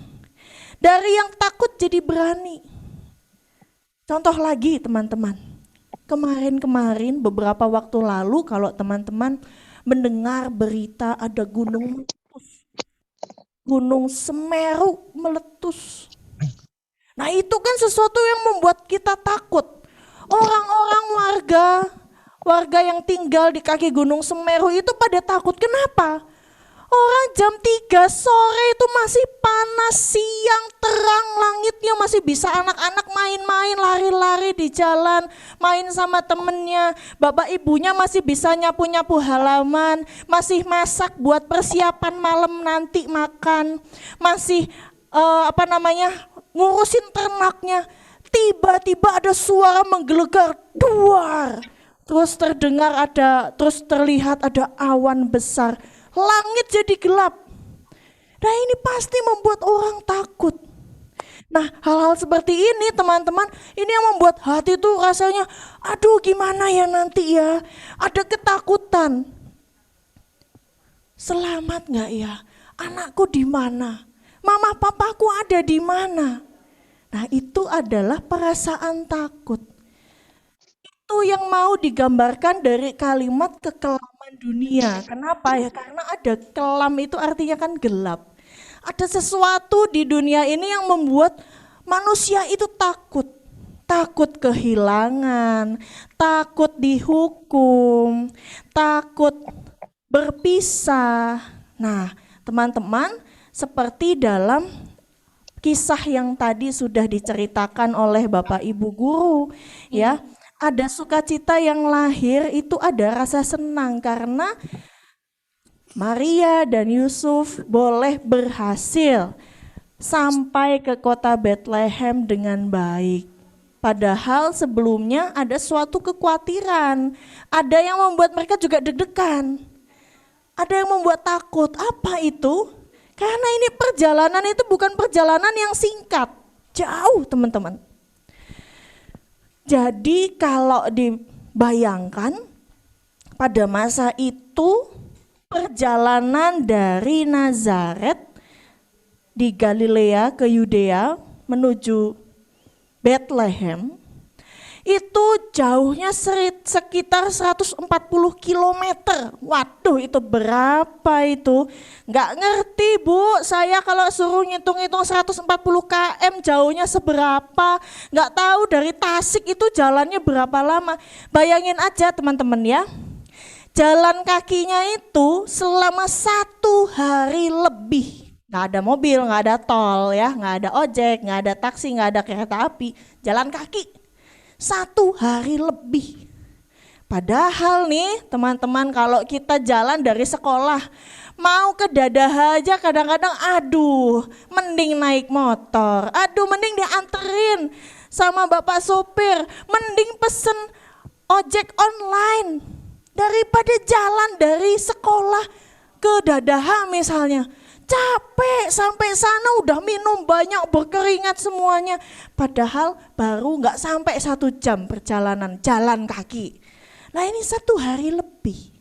dari yang takut jadi berani. Contoh lagi teman-teman, kemarin beberapa waktu lalu kalau teman-teman mendengar berita ada gunung Semeru meletus. Nah, itu kan sesuatu yang membuat kita takut. Orang-orang warga, warga yang tinggal di kaki Gunung Semeru itu pada takut. Kenapa? Orang jam 3 sore itu masih panas, siang terang, langitnya masih bisa anak-anak main-main, lari-lari di jalan, main sama temennya. Bapak ibunya masih bisa nyapu-nyapu halaman, masih masak buat persiapan malam nanti makan, masih ngurusin ternaknya. Tiba-tiba ada suara menggelegar, duar. Terus terlihat ada awan besar. Langit jadi gelap. Nah, ini pasti membuat orang takut. Nah, hal-hal seperti ini teman-teman, ini yang membuat hati itu rasanya, aduh gimana ya nanti ya, ada ketakutan. Selamat gak ya? Anakku di mana? Mama papaku ada di mana? Nah, itu adalah perasaan takut. Itu yang mau digambarkan dari kalimat kekelaman dunia. Kenapa ya? Karena ada kelam itu artinya kan gelap. Ada sesuatu di dunia ini yang membuat manusia itu takut. Takut kehilangan, takut dihukum, takut berpisah. Nah, teman-teman, seperti dalam kisah yang tadi sudah diceritakan oleh Bapak Ibu guru, ya. Ada sukacita yang lahir, itu ada rasa senang karena Maria dan Yusuf boleh berhasil sampai ke kota Bethlehem dengan baik. Padahal sebelumnya ada suatu kekhawatiran, ada yang membuat mereka juga deg-degan, ada yang membuat takut. Apa itu? Karena ini perjalanan itu bukan perjalanan yang singkat, jauh teman-teman. Jadi kalau dibayangkan pada masa itu perjalanan dari Nazaret di Galilea ke Yudea menuju Bethlehem itu jauhnya sekitar 140 km. Waduh, itu berapa itu? Nggak ngerti Bu, saya kalau suruh ngitung-ngitung 140 km jauhnya seberapa. Nggak tahu dari Tasik itu jalannya berapa lama. Bayangin aja teman-teman ya. Jalan kakinya itu selama 1 hari lebih. Nggak ada mobil, nggak ada tol ya, nggak ada ojek, nggak ada taksi, nggak ada kereta api. Jalan kaki. 1 hari lebih. Padahal nih teman-teman, kalau kita jalan dari sekolah mau ke Dadaha aja kadang-kadang aduh mending naik motor, aduh mending dianterin sama bapak sopir, mending pesen ojek online daripada jalan dari sekolah ke Dadaha misalnya. Capek sampai sana udah minum banyak, berkeringat semuanya. Padahal baru nggak sampai 1 jam perjalanan jalan kaki. Nah ini 1 hari lebih.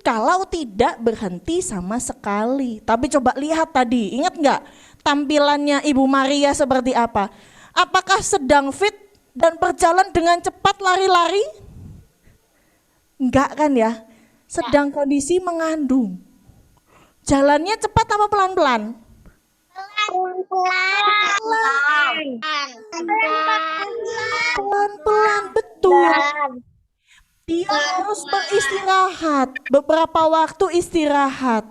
Kalau tidak berhenti sama sekali. Tapi coba lihat tadi, ingat nggak tampilannya Ibu Maria seperti apa? Apakah sedang fit dan berjalan dengan cepat lari-lari? Enggak kan ya? Sedang kondisi mengandung. Jalannya cepat apa pelan-pelan? Pelan-pelan, betul. Dia harus beristirahat, beberapa waktu istirahat.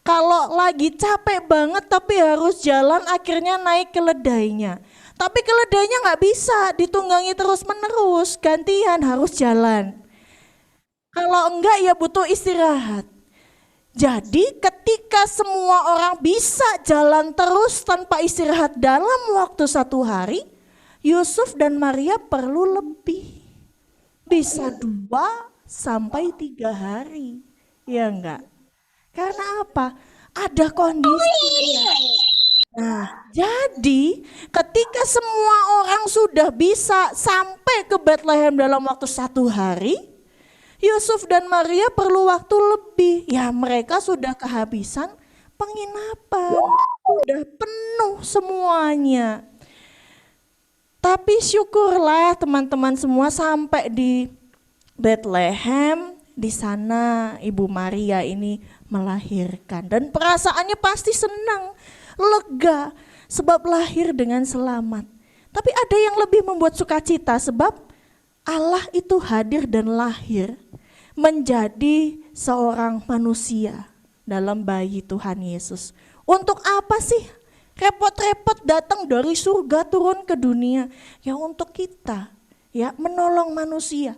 Kalau lagi capek banget tapi harus jalan, akhirnya naik keledainya. Tapi keledainya nggak bisa ditunggangi terus-menerus, gantian harus jalan. Kalau enggak ya butuh istirahat. Jadi ketika semua orang bisa jalan terus tanpa istirahat dalam waktu 1 hari, Yusuf dan Maria perlu lebih. Bisa 2 sampai 3 hari. Ya enggak? Karena apa? Ada kondisi. Nah, jadi ketika semua orang sudah bisa sampai ke Bethlehem dalam waktu 1 hari, Yusuf dan Maria perlu waktu lebih. Ya mereka sudah kehabisan penginapan, sudah penuh semuanya. Tapi syukurlah teman-teman semua sampai di Bethlehem. Di sana Ibu Maria ini melahirkan. Dan perasaannya pasti senang, lega, sebab lahir dengan selamat. Tapi ada yang lebih membuat sukacita sebab Allah itu hadir dan lahir menjadi seorang manusia dalam bayi Tuhan Yesus. Untuk apa sih repot-repot datang dari surga turun ke dunia? Ya untuk kita, ya menolong manusia.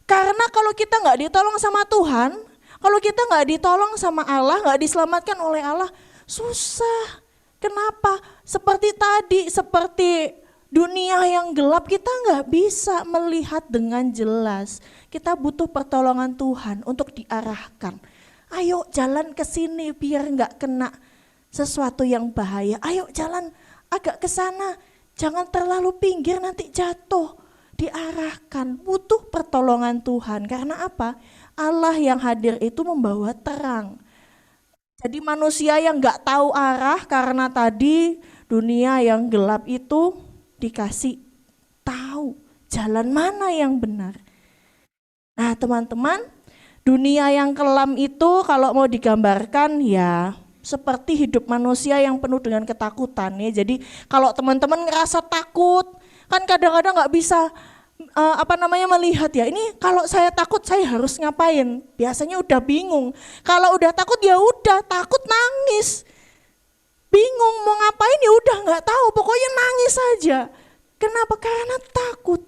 Karena kalau kita nggak ditolong sama Tuhan, kalau kita nggak ditolong sama Allah, nggak diselamatkan oleh Allah, susah. Kenapa? Seperti tadi, seperti dunia yang gelap, kita nggak bisa melihat dengan jelas. Kita butuh pertolongan Tuhan untuk diarahkan. Ayo jalan ke sini biar nggak kena sesuatu yang bahaya. Ayo jalan agak ke sana, jangan terlalu pinggir nanti jatuh. Diarahkan, butuh pertolongan Tuhan. Karena apa? Allah yang hadir itu membawa terang. Jadi manusia yang nggak tahu arah karena tadi dunia yang gelap itu dikasih tahu jalan mana yang benar. Nah teman-teman, dunia yang kelam itu kalau mau digambarkan ya seperti hidup manusia yang penuh dengan ketakutan ya. Jadi kalau teman-teman ngerasa takut, kan kadang-kadang nggak bisa melihat ya, ini kalau saya takut saya harus ngapain? Biasanya udah bingung. Kalau udah takut ya udah takut nangis. Bingung mau ngapain ya udah nggak tahu, pokoknya nangis saja. Kenapa? Karena takut.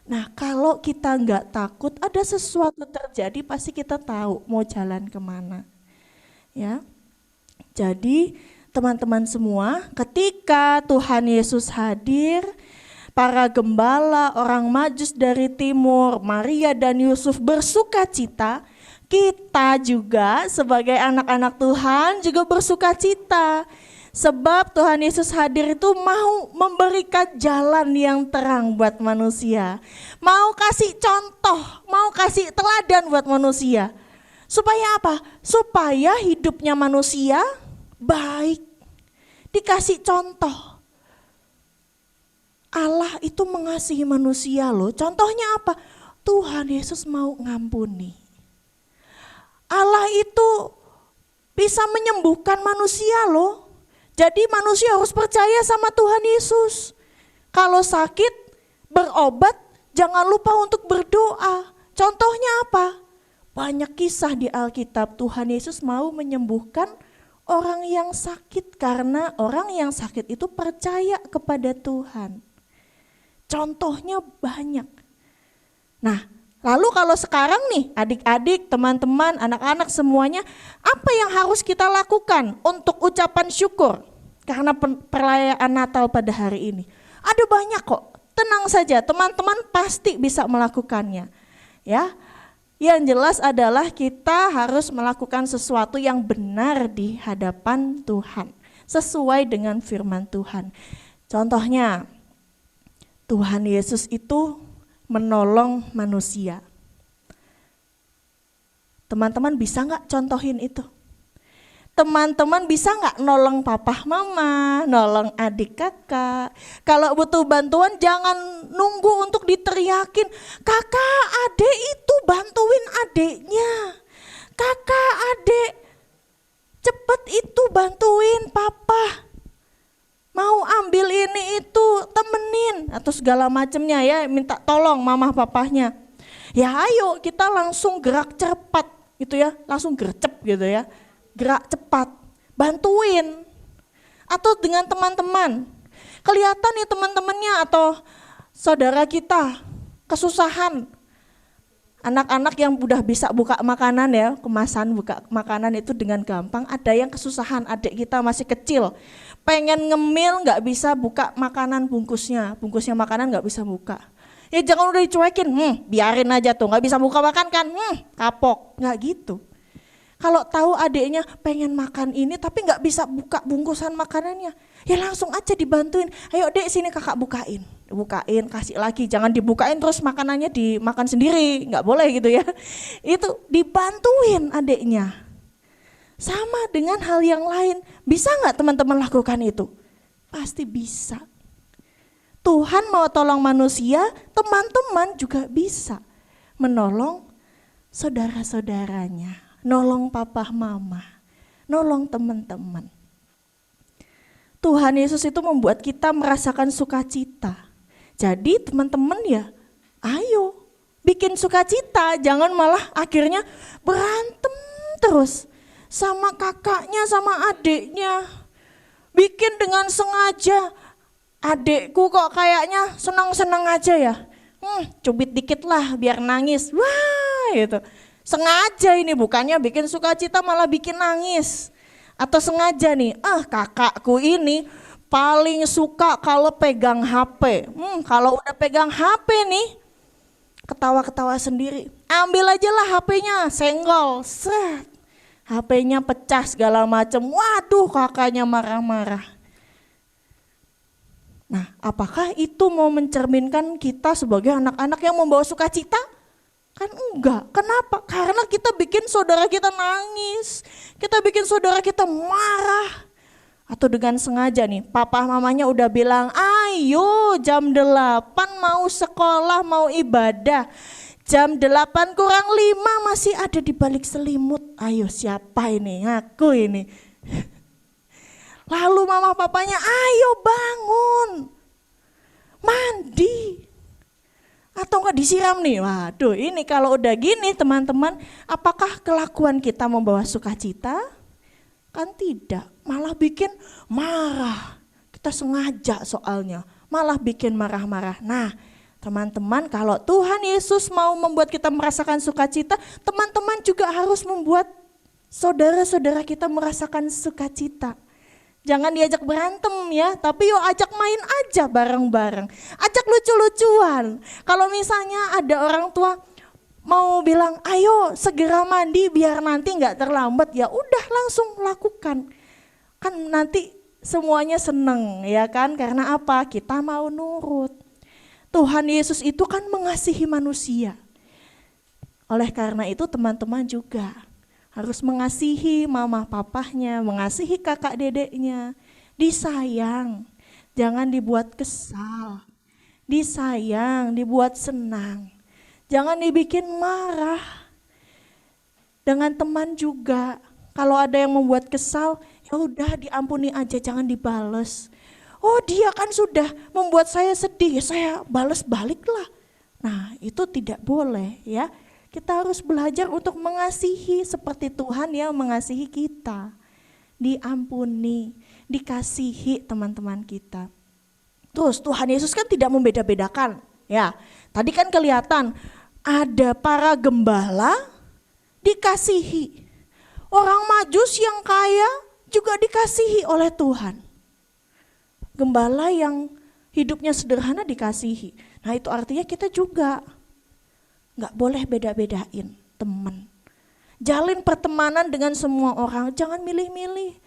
Nah kalau kita nggak takut, ada sesuatu terjadi pasti kita tahu mau jalan kemana. Ya, jadi teman-teman semua, ketika Tuhan Yesus hadir, para gembala, orang Majus dari timur, Maria dan Yusuf bersuka cita. Kita juga sebagai anak-anak Tuhan juga bersuka cita. Sebab Tuhan Yesus hadir itu mau memberikan jalan yang terang buat manusia. Mau kasih contoh, mau kasih teladan buat manusia. Supaya apa? Supaya hidupnya manusia baik. Dikasih contoh. Allah itu mengasihi manusia loh. Contohnya apa? Tuhan Yesus mau ngampuni. Allah itu bisa menyembuhkan manusia loh. Jadi manusia harus percaya sama Tuhan Yesus. Kalau sakit, berobat, jangan lupa untuk berdoa. Contohnya apa? Banyak kisah di Alkitab Tuhan Yesus mau menyembuhkan orang yang sakit karena orang yang sakit itu percaya kepada Tuhan. Contohnya banyak. Nah, lalu kalau sekarang nih adik-adik, teman-teman, anak-anak semuanya, apa yang harus kita lakukan untuk ucapan syukur karena perayaan Natal pada hari ini? Ada banyak kok, tenang saja teman-teman pasti bisa melakukannya. Ya, yang jelas adalah kita harus melakukan sesuatu yang benar di hadapan Tuhan, sesuai dengan firman Tuhan. Contohnya, Tuhan Yesus itu menolong manusia. Teman-teman bisa nggak contohin itu? Teman-teman bisa nggak nolong papa mama, nolong adik kakak? Kalau butuh bantuan jangan nunggu untuk diteriakin, kakak adik itu bantuin adiknya. Kakak adik cepet itu bantuin papa. Mau ambil ini itu temenin atau segala macamnya ya, minta tolong mama papahnya. Ya ayo kita langsung gerak cepat gitu ya, langsung gercep gitu ya. Gerak cepat, bantuin. Atau dengan teman-teman. Kelihatan nih teman-temannya atau saudara kita kesusahan. Anak-anak yang udah bisa buka makanan ya, kemasan buka makanan itu dengan gampang. Ada yang kesusahan, adik kita masih kecil, pengen ngemil nggak bisa buka makanan bungkusnya makanan nggak bisa buka. Ya jangan udah dicuekin, biarin aja tuh, nggak bisa buka makan kan, kapok, nggak gitu. Kalau tahu adiknya pengen makan ini tapi nggak bisa buka bungkusan makanannya, ya langsung aja dibantuin. Ayo dek sini kakak bukain, kasih lagi, jangan dibukain terus makanannya dimakan sendiri, nggak boleh gitu ya. Itu dibantuin adiknya. Sama dengan hal yang lain, bisa nggak teman-teman lakukan itu? Pasti bisa. Tuhan mau tolong manusia, teman-teman juga bisa menolong saudara-saudaranya. Nolong papa mama, nolong teman-teman. Tuhan Yesus itu membuat kita merasakan sukacita. Jadi teman-teman ya Ayo, bikin sukacita, jangan malah akhirnya berantem terus sama kakaknya, sama adiknya. Bikin dengan sengaja. Adikku kok kayaknya senang-senang aja ya. Cubit dikit lah biar nangis. Wah, gitu. Sengaja ini, bukannya bikin sukacita malah bikin nangis. Atau sengaja nih, kakakku ini paling suka kalau pegang HP. Kalau udah pegang HP nih, ketawa-ketawa sendiri. Ambil aja lah HP-nya, senggol, seret. HP-nya pecah segala macam. Waduh, kakaknya marah-marah. Nah, apakah itu mau mencerminkan kita sebagai anak-anak yang membawa sukacita? Kan enggak. Kenapa? Karena kita bikin saudara kita nangis. Kita bikin saudara kita marah. Atau dengan sengaja nih, papa mamanya udah bilang, ayo jam 8 mau sekolah, mau ibadah. Jam 8 kurang 5 masih ada di balik selimut. Ayo siapa ini? Aku ini. Lalu mama papanya, ayo bangun, mandi. Atau enggak disiram nih, waduh ini kalau udah gini teman-teman, apakah kelakuan kita membawa sukacita? Kan tidak, malah bikin marah. Kita sengaja soalnya, malah bikin marah-marah. Nah teman-teman, kalau Tuhan Yesus mau membuat kita merasakan sukacita, teman-teman juga harus membuat saudara-saudara kita merasakan sukacita. Jangan diajak berantem ya, tapi yuk ajak main aja bareng-bareng. Ajak lucu-lucuan. Kalau misalnya ada orang tua mau bilang, ayo segera mandi biar nanti nggak terlambat, ya udah langsung lakukan. Kan nanti semuanya seneng ya kan, karena apa? Kita mau nurut. Tuhan Yesus itu kan mengasihi manusia. Oleh karena itu teman-teman juga harus mengasihi mama papahnya, mengasihi kakak dedeknya, disayang, jangan dibuat kesal, disayang, dibuat senang, jangan dibikin marah. Dengan teman juga, kalau ada yang membuat kesal, ya udah diampuni aja, jangan dibales. Oh dia kan sudah membuat saya sedih, saya bales balik lah. Nah itu tidak boleh ya. Kita harus belajar untuk mengasihi seperti Tuhan yang mengasihi kita. Diampuni, dikasihi teman-teman kita. Terus Tuhan Yesus kan tidak membeda-bedakan. Ya, tadi kan kelihatan ada para gembala dikasihi. Orang Majus yang kaya juga dikasihi oleh Tuhan. Gembala yang hidupnya sederhana dikasihi. Nah itu artinya kita juga nggak boleh beda-bedain teman. Jalin pertemanan dengan semua orang, jangan milih-milih.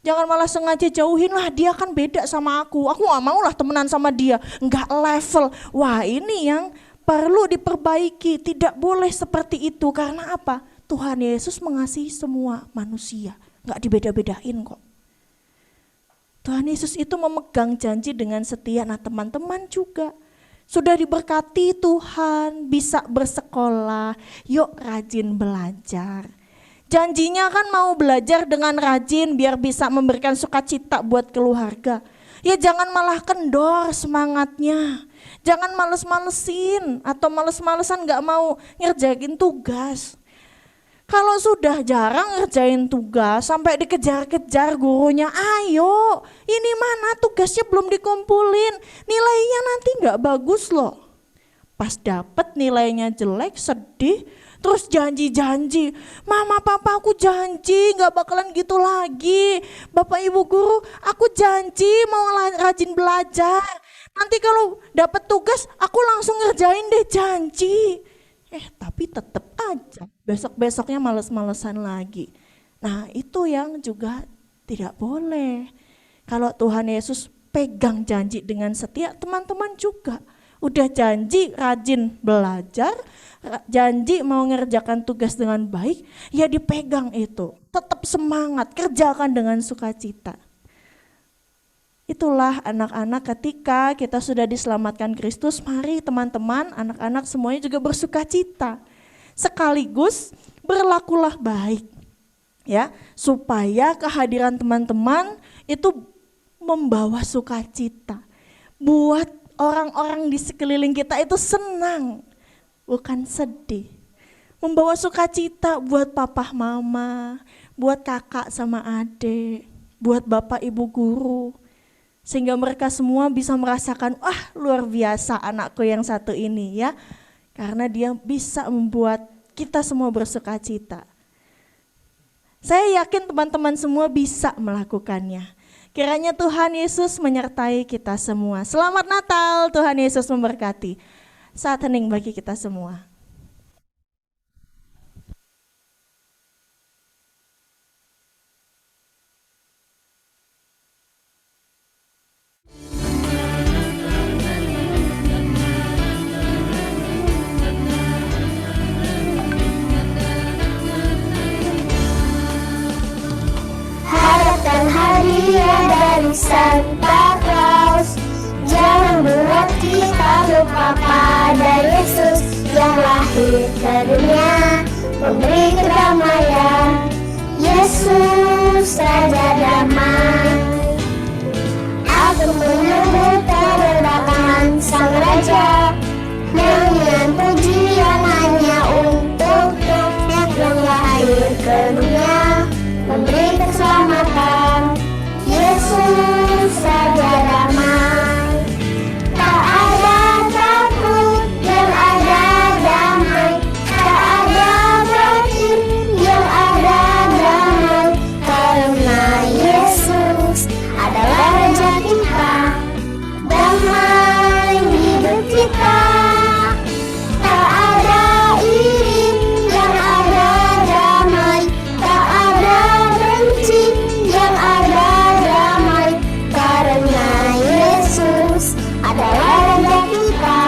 Jangan malah sengaja jauhin lah, dia kan beda sama aku nggak mau lah temenan sama dia, nggak level. Wah ini yang perlu diperbaiki, tidak boleh seperti itu. Karena apa? Tuhan Yesus mengasihi semua manusia, nggak dibeda-bedain kok. Tuhan Yesus itu memegang janji dengan setia. Nah teman-teman juga sudah diberkati Tuhan, bisa bersekolah, yuk rajin belajar. Janjinya kan mau belajar dengan rajin biar bisa memberikan sukacita buat keluarga. Ya jangan malah kendor semangatnya, jangan males-malesin atau males-malesan gak mau ngerjain tugas. Kalau sudah jarang ngerjain tugas sampai dikejar-kejar gurunya, ayo ini mana tugasnya belum dikumpulin, nilainya nanti gak bagus loh. Pas dapet nilainya jelek, sedih, terus janji-janji, mama papa aku janji gak bakalan gitu lagi. Bapak ibu guru aku janji mau rajin belajar, nanti kalau dapet tugas aku langsung ngerjain deh, janji. Tapi tetap aja besok-besoknya males-malesan lagi. Nah itu yang juga tidak boleh. Kalau Tuhan Yesus pegang janji dengan setia, teman-teman juga udah janji rajin belajar, janji mau ngerjakan tugas dengan baik, ya dipegang itu. Tetap semangat, kerjakan dengan sukacita. Itulah anak-anak, ketika kita sudah diselamatkan Kristus, mari teman-teman, anak-anak semuanya juga bersukacita. Sekaligus berlakulah baik, ya, supaya kehadiran teman-teman itu membawa sukacita. Buat orang-orang di sekeliling kita itu senang, bukan sedih. Membawa sukacita buat papa mama, buat kakak sama adik, buat bapak ibu guru. Sehingga mereka semua bisa merasakan, luar biasa anakku yang satu ini ya. Karena dia bisa membuat kita semua bersukacita. Saya yakin teman-teman semua bisa melakukannya. Kiranya Tuhan Yesus menyertai kita semua. Selamat Natal, Tuhan Yesus memberkati. Saat hening bagi kita semua. Harapkan hadiah dari Santa Claus. Jangan buat kita lupa pada Yesus yang lahir ke dunia, memberi kedamaian. Yesus Raja Damai. Aku menyambut kedatangan Sang Raja, nyanyian pujian hanya untuknya yang lahir ke dunia, memberi keselamatan. Yesus Raja Damai. Tak ada takut, yang ada damai. Tak ada banjir, yang ada damai. Karena Yesus adalah Raja kita, damai hidup kita. Tak ada iri, yang ada damai. Tak ada benci, yang ada damai. Karena Yesus adalah Raja kita,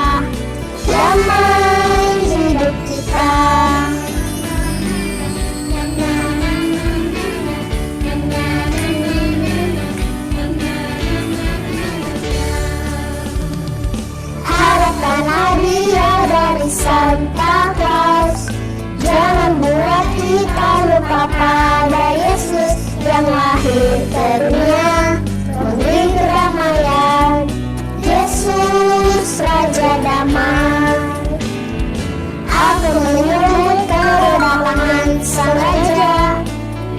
damai hidup kita. Harapkan hadiah dari Santa Claus. Jangan buat kita lupa pada Yesus yang lahir ke dunia, memberi kedamaian. Yesus Raja Damai. Aku menyambut kedatangan Sang Raja,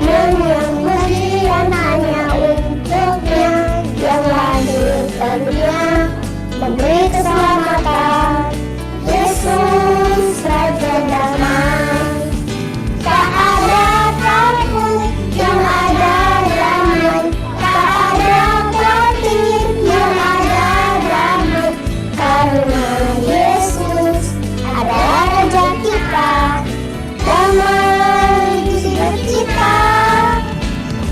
nyanyian pujian hanya untuknya yang lahir ke dunia, memberi keselamatan. Yesus Raja Damai. Tak ada takut, yang ada damai. Tak ada banjir, yang ada damai. Karena Yesus adalah Raja kita, damai hidup kita.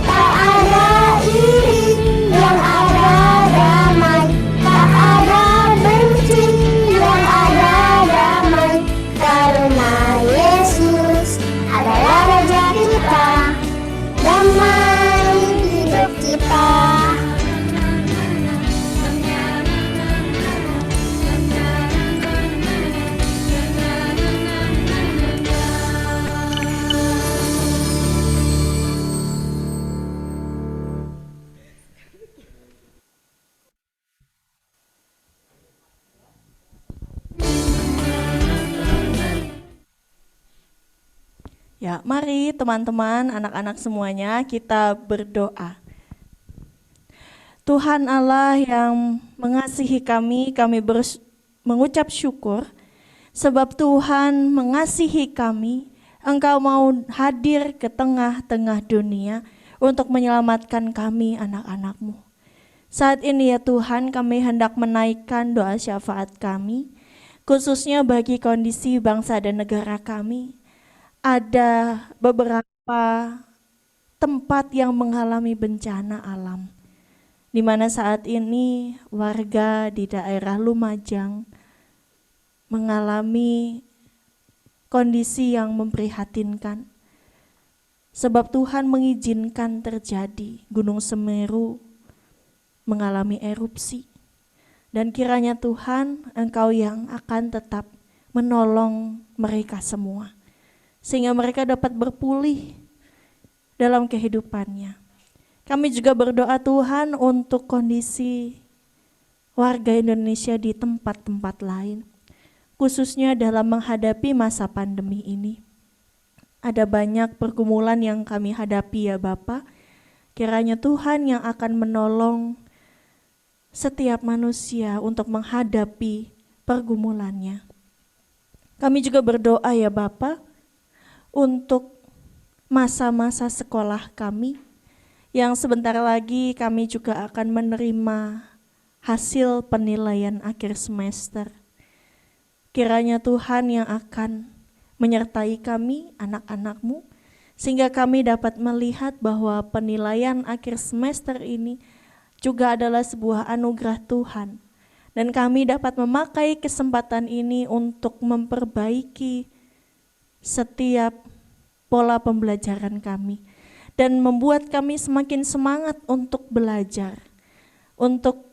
Tak ada iri, yang ada damai. Tak ada benci, yang ada damai. Karena Yesus adalah Raja kita, damai hidup kita. Ya, mari teman-teman, anak-anak semuanya kita berdoa. Tuhan Allah yang mengasihi kami mengucap syukur sebab Tuhan mengasihi kami. Engkau mau hadir ke tengah-tengah dunia untuk menyelamatkan kami anak-anak-Mu. Saat ini ya Tuhan, kami hendak menaikkan doa syafaat kami, khususnya bagi kondisi bangsa dan negara kami. Ada beberapa tempat yang mengalami bencana alam, di mana saat ini warga di daerah Lumajang mengalami kondisi yang memprihatinkan. Sebab Tuhan mengizinkan terjadi Gunung Semeru mengalami erupsi. Dan kiranya Tuhan, Engkau yang akan tetap menolong mereka semua, sehingga mereka dapat berpulih dalam kehidupannya. Kami juga berdoa Tuhan untuk kondisi warga Indonesia di tempat-tempat lain, khususnya dalam menghadapi masa pandemi ini. Ada banyak pergumulan yang kami hadapi ya Bapa. Kiranya Tuhan yang akan menolong setiap manusia untuk menghadapi pergumulannya. Kami juga berdoa ya Bapa untuk masa-masa sekolah kami yang sebentar lagi kami juga akan menerima hasil penilaian akhir semester. Kiranya Tuhan yang akan menyertai kami, anak-anak-Mu, sehingga kami dapat melihat bahwa penilaian akhir semester ini juga adalah sebuah anugerah Tuhan. Dan kami dapat memakai kesempatan ini untuk memperbaiki setiap pola pembelajaran kami. Dan membuat kami semakin semangat untuk belajar, untuk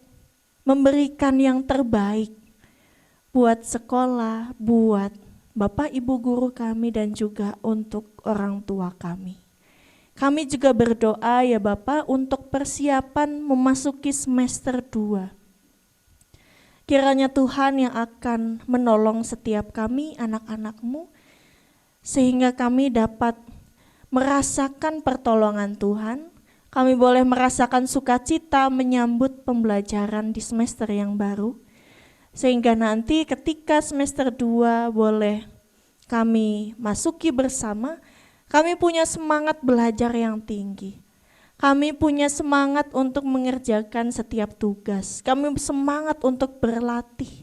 memberikan yang terbaik buat sekolah, buat Bapak Ibu guru kami dan juga untuk orang tua kami. Kami juga berdoa ya Bapak untuk persiapan memasuki semester 2. Kiranya Tuhan yang akan menolong setiap kami anak-anak-Mu sehingga kami dapat merasakan pertolongan Tuhan. Kami boleh merasakan sukacita menyambut pembelajaran di semester yang baru. Sehingga nanti ketika semester 2 boleh kami masuki bersama, kami punya semangat belajar yang tinggi. Kami punya semangat untuk mengerjakan setiap tugas. Kami semangat untuk berlatih.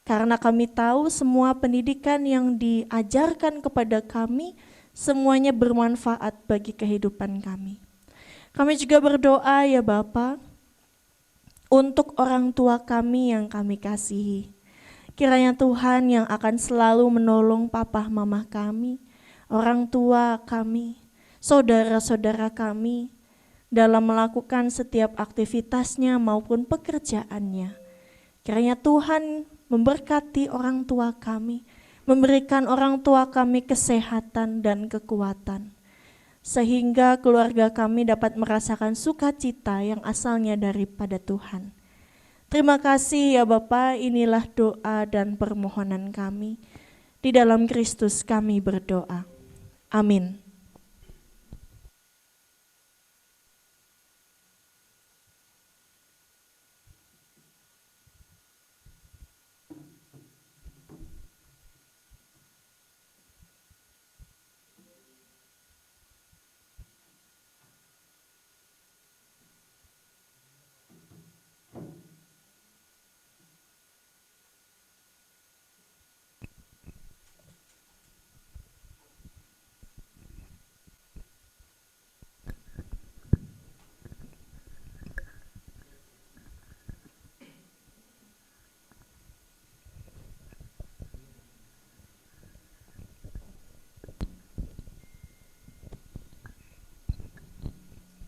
Karena kami tahu semua pendidikan yang diajarkan kepada kami, semuanya bermanfaat bagi kehidupan kami. Kami juga berdoa ya Bapa untuk orang tua kami yang kami kasihi. Kiranya Tuhan yang akan selalu menolong papa mama kami, orang tua kami, saudara-saudara kami dalam melakukan setiap aktivitasnya maupun pekerjaannya. Kiranya Tuhan memberkati orang tua kami, memberikan orang tua kami kesehatan dan kekuatan, sehingga keluarga kami dapat merasakan sukacita yang asalnya daripada Tuhan. Terima kasih ya Bapa, inilah doa dan permohonan kami. Di dalam Kristus kami berdoa. Amin.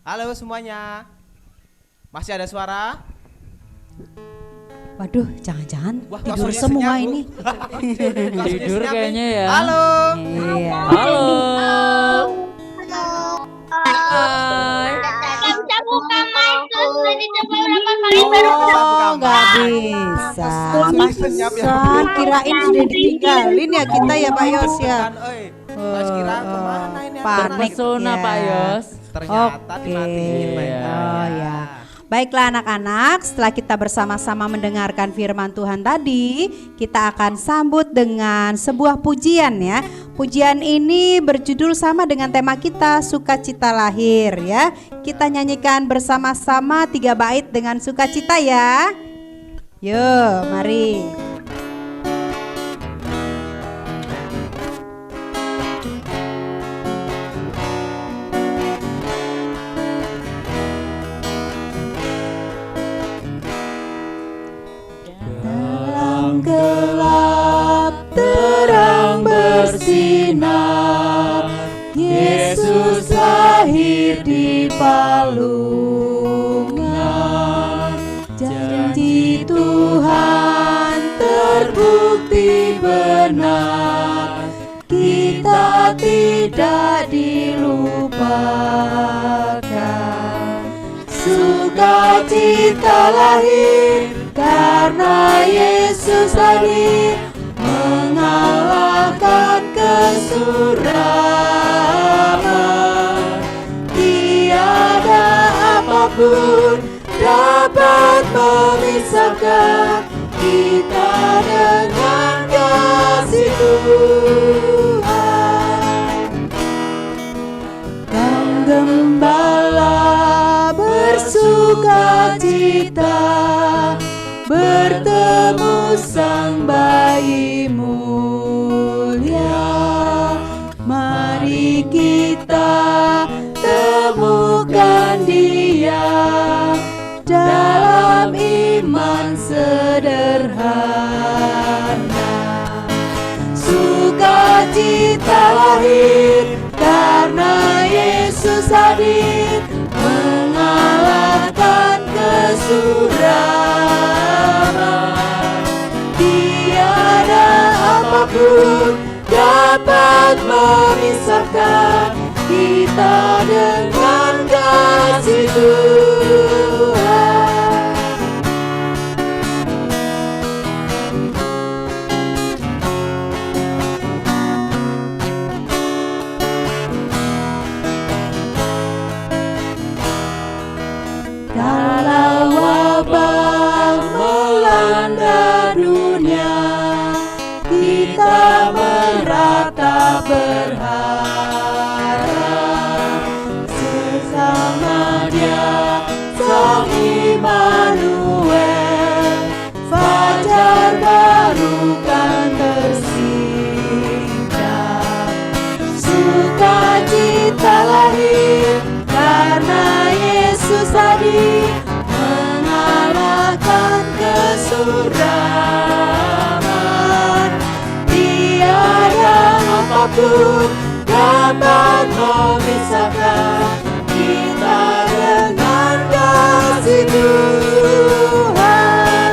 Halo semuanya, masih ada suara? Waduh, jangan-jangan Wah, tidur kasurnya semua senyap, Bu. ini. Tidur kayaknya ya. Halo. Iya. Halo. Bisa buka mic terus udah dicoba berapa kali baru Oh, nggak bisa. Pantesan kirain sudah ditinggalin ya kita ya Pak Yos ya. Mas kira kemana ini? Panik Terpesona ya. Pak Yos. Ternyata dimatiin mainnya. Oh ya. Baiklah anak-anak, setelah kita bersama-sama mendengarkan firman Tuhan tadi, kita akan sambut dengan sebuah pujian ya. Pujian ini berjudul sama dengan tema kita, Sukacita Lahir ya. Kita nyanyikan bersama-sama 3 bait dengan sukacita ya. Yuk, mari. Gelap terang bersinar, Yesus lahir di palungan. Janji Tuhan terbukti benar, kita tidak dilupakan. Sukacita lahir karena Yesus hadir mengalahkan kesuraman. Tiada apapun dapat memisahkan kita dengan kasih Tuhan. Sang Gembala bersukacita bertemu sang bayi mulia. Mari kita temukan Dia dalam iman sederhana. Sukacita lahir karena Yesus hadir mengalahkan kesuraman. Tiada apapun dapat memisahkan kita dengan kasih Tuhan. Kalau wabah melanda dunia, kita meratap berharap sesama Dia Sang Immanuel, fajar baru kan tersinggah. Sukacita lahir karena Yesus hadir mengalahkan kesuraman. Tiada apapun dapat memisahkan kita dengan kasih Tuhan.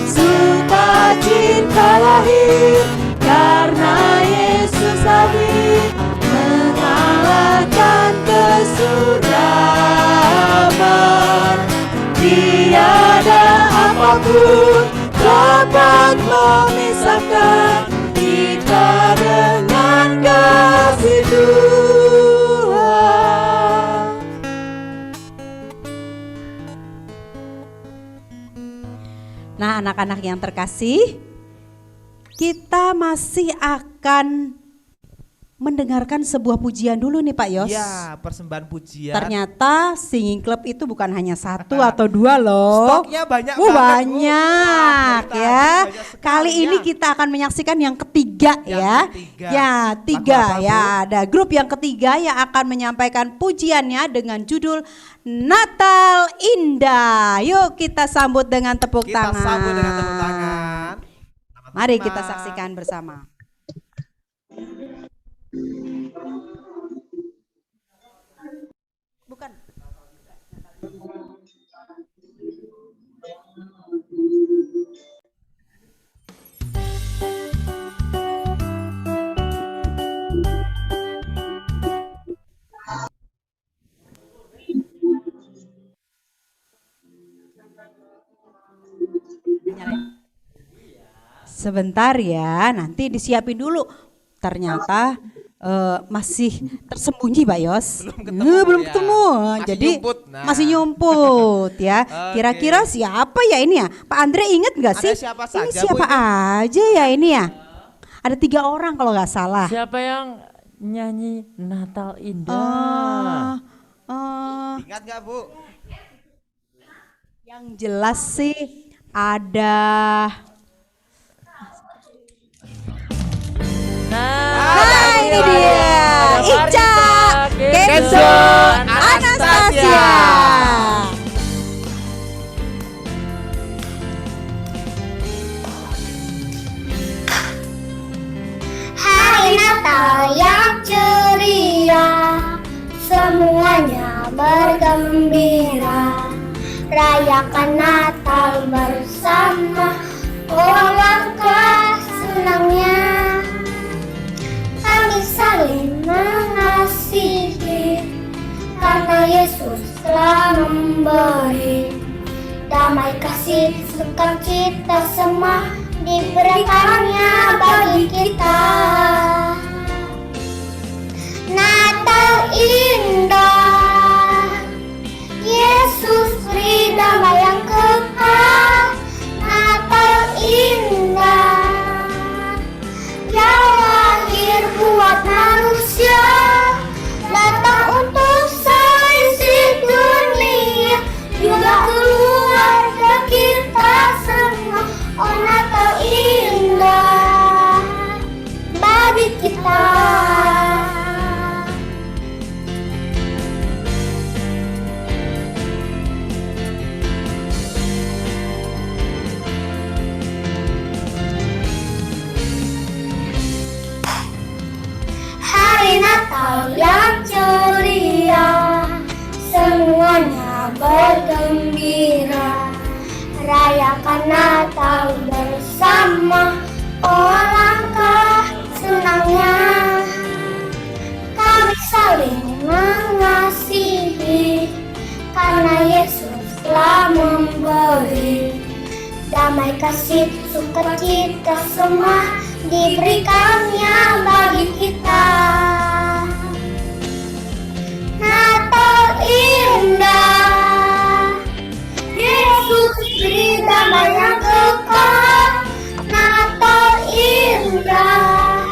Sukacita lahir karena Yesus hadir mengalahkan kesuraman. Tiada apapun dapat memisahkan kita dengan kasih Tuhan. Nah, anak-anak yang terkasih, kita masih akan mendengarkan sebuah pujian dulu nih Pak Yos. Ya, persembahan pujian. Ternyata singing club itu bukan hanya satu atau dua loh. Stoknya banyak banyak banget. ya. Banyak Kali ini kita akan menyaksikan yang ketiga ya. Ya, tiga ya. Ada grup yang ketiga yang akan menyampaikan pujiannya dengan judul Natal Indah. Yuk kita sambut dengan tepuk tangan. Kita sambut dengan tepuk tangan. Mari kita saksikan bersama. Bukan. Sebentar ya, nanti disiapin dulu. Ternyata masih tersembunyi Pak Yos. Belum ketemu. Jadi masih nyumput ya. Kira-kira siapa ya ini ya? Pak Andre inget nggak sih? Siapa ini saja, siapa Bu, ini? aja ya ini ya? Ada 3 orang kalau nggak salah. Siapa yang nyanyi Natal Indah? Ingat nggak Bu? Yang jelas sih ada. Nah, ini dia Ica, Kenzo, Anastasia. Hari Natal yang ceria, semuanya bergembira. Rayakan Natal bersama, oh langkah senangnya. Kami saling mengasihi, karena Yesus telah memberi damai kasih sukacita semua diberikannya bagi kita. Natal indah, Yesus beri damai yang kekal. Natal indah, yang lahir buat manusia, datang untuk seisi dunia, juga keluarga kita semua. Oh Natal indah bagi kita. Hari Natal yang ceria, semuanya bergembira, rayakan Natal bersama. Oh alangkah senangnya kami saling mengasihi, karena Yesus telah memberi damai kasih sukacita semua diberikannya bagi kita. Natal indah, Yesus beri damai yang kekal. Natal indah,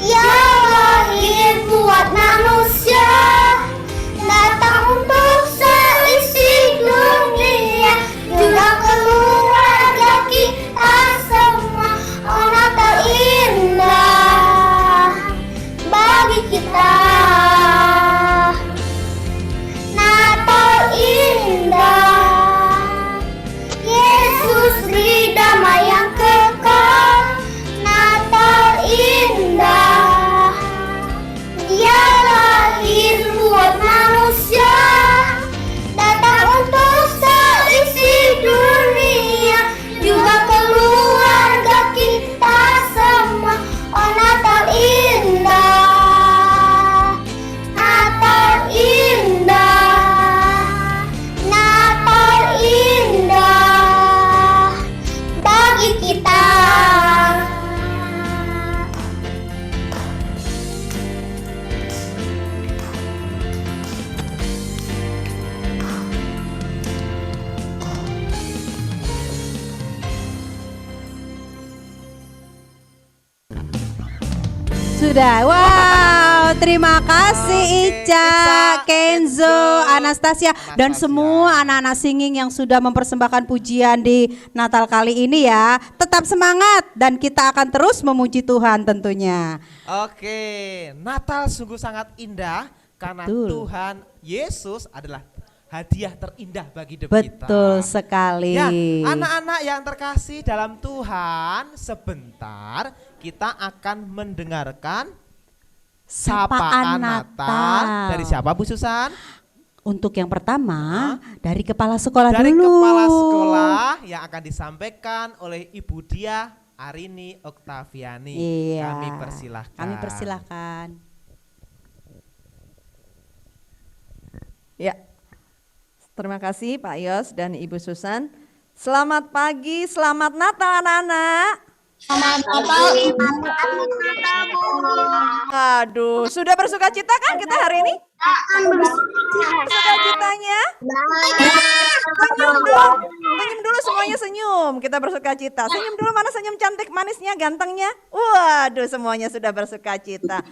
yang lahir buat manusia, datang untuk seisi dunia, juga keluarga kita semua. Oh Natal indah bagi kita. Natal indah, Yesus beri damai yang kekal. Natal indah, Dia lahir buat manusia, datang untuk seisi dunia, juga keluarga kita semua. Oh Natal indah, Natal indah, Natal indah bagi kita. Sudah, wow, terima kasih Ica, Kenzo, Anastasia, dan semua anak-anak singing yang sudah mempersembahkan pujian di Natal kali ini ya. Tetap semangat dan kita akan terus memuji Tuhan tentunya. Oke, Natal sungguh sangat indah karena Betul. Tuhan Yesus adalah hadiah terindah bagi hidup kita. Betul sekali. Ya, anak-anak yang terkasih dalam Tuhan, sebentar kita akan mendengarkan sapaan Natal dari siapa Bu Susan? Untuk yang pertama dari kepala sekolah Dari dulu. kepala sekolah yang akan disampaikan oleh Ibu Dia Arini Oktaviani. Iya. Kami persilahkan. Kami persilahkan. Ya, terima kasih Pak Yos dan Ibu Susan. Selamat pagi, selamat Natal anak-anak. Selamat Natal. Aduh, sudah bersuka cita kan kita hari ini? Suka citanya? Senyum dulu semuanya senyum. Kita bersuka cita. Senyum dulu, mana senyum cantik, manisnya, gantengnya? Waduh, semuanya sudah bersuka cita.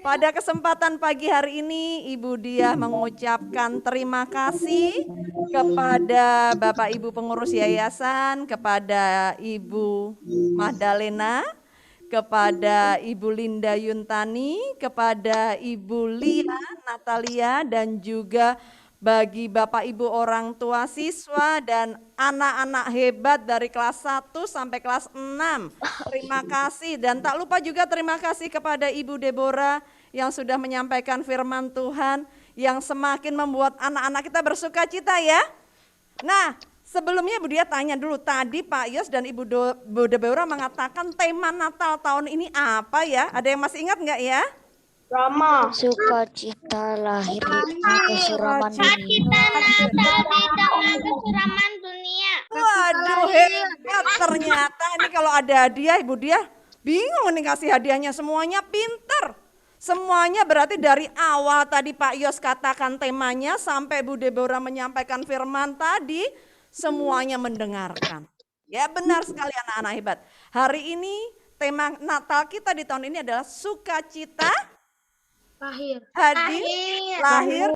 Pada kesempatan pagi hari ini Ibu Diah mengucapkan terima kasih kepada Bapak Ibu pengurus yayasan, kepada Ibu Magdalena, kepada Ibu Linda Yuntani, kepada Ibu Lia Natalia, dan juga bagi Bapak Ibu orang tua siswa dan anak-anak hebat dari kelas 1 sampai kelas 6. Terima kasih, dan tak lupa juga terima kasih kepada Ibu Deborah yang sudah menyampaikan firman Tuhan yang semakin membuat anak-anak kita bersuka cita ya. Nah, sebelumnya Bu Dia tanya dulu, tadi Pak Yos dan Ibu Deborah mengatakan tema Natal tahun ini apa ya? Ada yang masih ingat nggak ya? Rama. Sukacita lahirnya kesuraman dunia. Kesuraman dunia. Waduh, hebat ternyata. Ini kalau ada hadiah Ibu Dia, bingung nih kasih hadiahnya. Semuanya pinter. Semuanya berarti dari awal tadi Pak Yos katakan temanya sampai Bu Deborah menyampaikan firman tadi, semuanya mendengarkan. Ya benar sekali anak-anak hebat. Hari ini tema Natal kita di tahun ini adalah sukacita lahir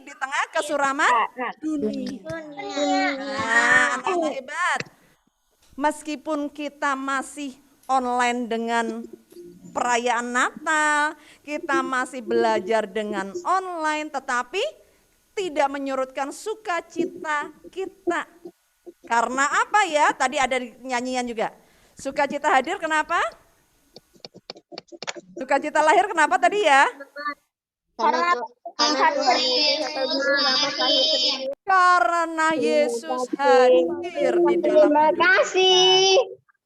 di tengah kesuraman dunia. Nah, anak-anak hebat. Meskipun kita masih online dengan perayaan Natal, kita masih belajar dengan online, tetapi tidak menyurutkan sukacita kita. Karena apa ya? Tadi ada nyanyian juga. Sukacita hadir kenapa? Sukacita lahir kenapa tadi ya? Karena Yesus hadir di dalam. Terima kasih.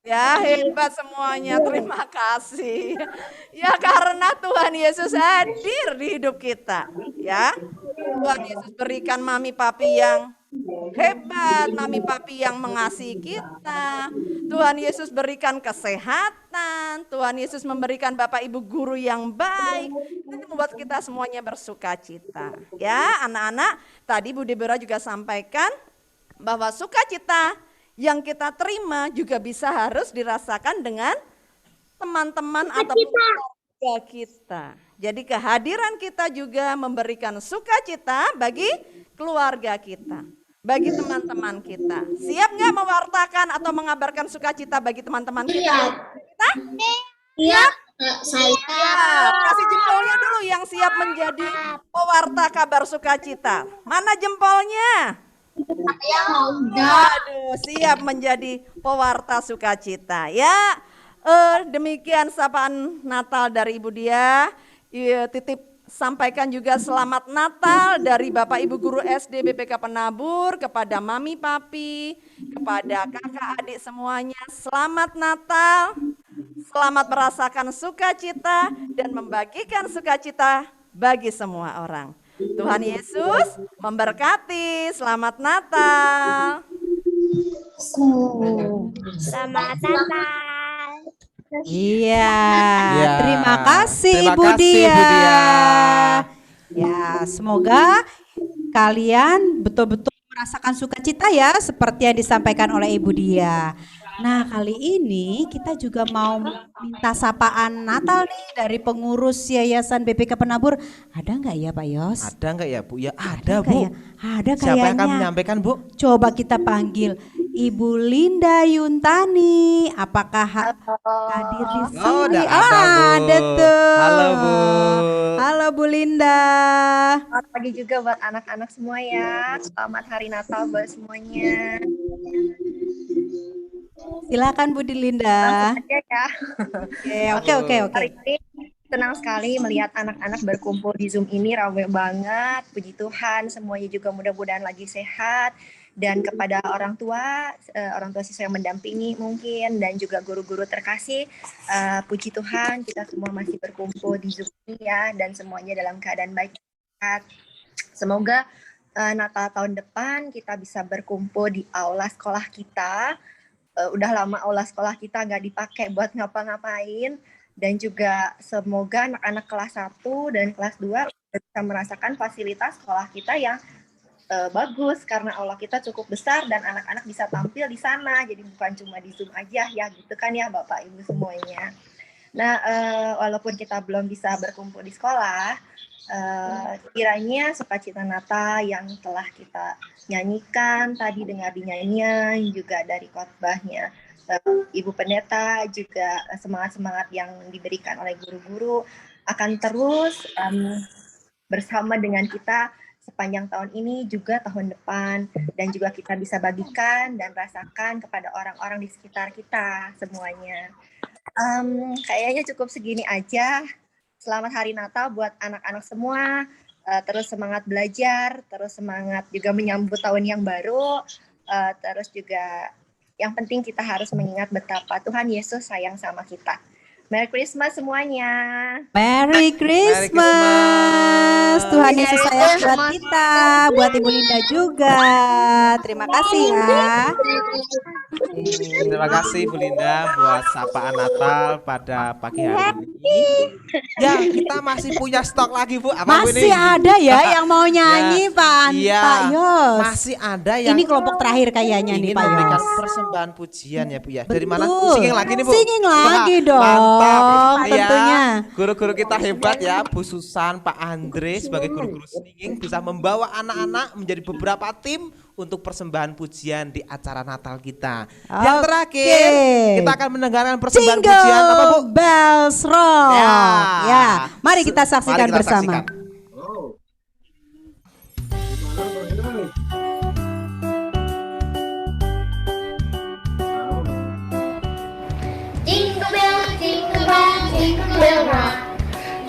Ya hebat semuanya, terima kasih. Ya karena Tuhan Yesus hadir di hidup kita. Ya Tuhan Yesus berikan mami papi yang hebat, mami papi yang mengasihi kita. Tuhan Yesus berikan kesehatan, Tuhan Yesus memberikan bapak ibu guru yang baik. Itu membuat kita semuanya bersuka cita. Ya anak-anak, tadi Bu Deborah juga sampaikan bahwa sukacita yang kita terima juga bisa harus dirasakan dengan teman-teman atau keluarga kita. Jadi kehadiran kita juga memberikan sukacita bagi keluarga kita, bagi teman-teman kita. Siap nggak mewartakan atau mengabarkan sukacita bagi teman-teman kita? Iya. Siap. Kasih jempolnya dulu yang siap menjadi pewarta kabar sukacita. Mana jempolnya? Waduh, siap menjadi pewarta sukacita ya. Demikian sapaan Natal dari Ibu Dia. Titip sampaikan juga selamat Natal dari Bapak Ibu Guru SD BPK Penabur kepada Mami Papi, kepada kakak adik semuanya. Selamat Natal, selamat merasakan sukacita dan membagikan sukacita bagi semua orang. Tuhan Yesus memberkati. Selamat Natal. Selamat Natal. Iya, Ya, terima kasih terima Bu kasih, Dia. Bu Dia. Ya, semoga kalian betul-betul merasakan sukacita ya seperti yang disampaikan oleh Ibu Dia. Nah, kali ini kita juga mau minta sapaan Natal nih dari pengurus Yayasan BPK Penabur. Ada nggak ya Pak Yos? Ada nggak ya Bu? Ya ada nggak Bu. ya? Ada Siapa yang akan kayaknya. menyampaikan Bu? Coba kita panggil Ibu Linda Yuntani. Apakah hadir di sini? Oh, udah ada, Bu. Ada tuh. Halo Bu. Halo Bu Linda. Selamat pagi juga buat anak-anak semua ya. Selamat Hari Natal buat semuanya. Silakan Bu Linda. Langsung aja ya. Oke. Hari ini senang sekali melihat anak-anak berkumpul di Zoom ini, ramai banget. Puji Tuhan, semuanya juga mudah-mudahan lagi sehat. Dan kepada orang tua siswa yang mendampingi mungkin, dan juga guru-guru terkasih, puji Tuhan kita semua masih berkumpul di Zoom ini ya, dan semuanya dalam keadaan baik. Semoga Natal tahun depan kita bisa berkumpul di aula sekolah kita. Udah lama aula sekolah kita nggak dipakai buat ngapa-ngapain, dan juga semoga anak-anak kelas 1 dan kelas 2 bisa merasakan fasilitas sekolah kita yang bagus, karena aula kita cukup besar dan anak-anak bisa tampil di sana, jadi bukan cuma di Zoom aja ya, gitu kan ya Bapak Ibu semuanya. Nah, walaupun kita belum bisa berkumpul di sekolah, kiranya sukacita Natal yang telah kita nyanyikan tadi, dengar di nyanyian juga dari khotbahnya Ibu Pendeta, juga semangat-semangat yang diberikan oleh guru-guru akan terus bersama dengan kita sepanjang tahun ini juga tahun depan, dan juga kita bisa bagikan dan rasakan kepada orang-orang di sekitar kita semuanya. Kayaknya cukup segini aja. Selamat Hari Natal buat anak-anak semua. Terus semangat belajar, terus semangat juga menyambut tahun yang baru. Terus juga yang penting kita harus mengingat betapa Tuhan Yesus sayang sama kita. Merry Christmas semuanya. Merry Christmas. Tuhan Yesus sayang buat kita, buat Ibu Linda juga. Terima kasih ya. Terima kasih Bu Linda buat sapaan Natal pada pagi hari ini. Ya, kita masih punya stok lagi Bu. Apa Bu Masih ini? ada ya yang mau nyanyi Pak Yos. Masih ada yang Ini kelompok terakhir kayaknya nih ingin Pak memberikan Yos. persembahan pujian ya Bu ya. Dari mana? Betul. Singing lagi nih Bu. Singing lagi Wah, dong, mantap. tentunya. Ya, guru-guru kita hebat ya, Bu Susan, Pak Andre sebagai guru-guru singing bisa membawa anak-anak menjadi beberapa tim untuk persembahan pujian di acara Natal kita. Yang Oke. terakhir, kita akan mendengarkan persembahan pujian apa Bu? Jingle Bells Rock. Ya, mari kita saksikan Mari kita bersama. saksikan. Jingle bell, jingle bell, jingle bell rock.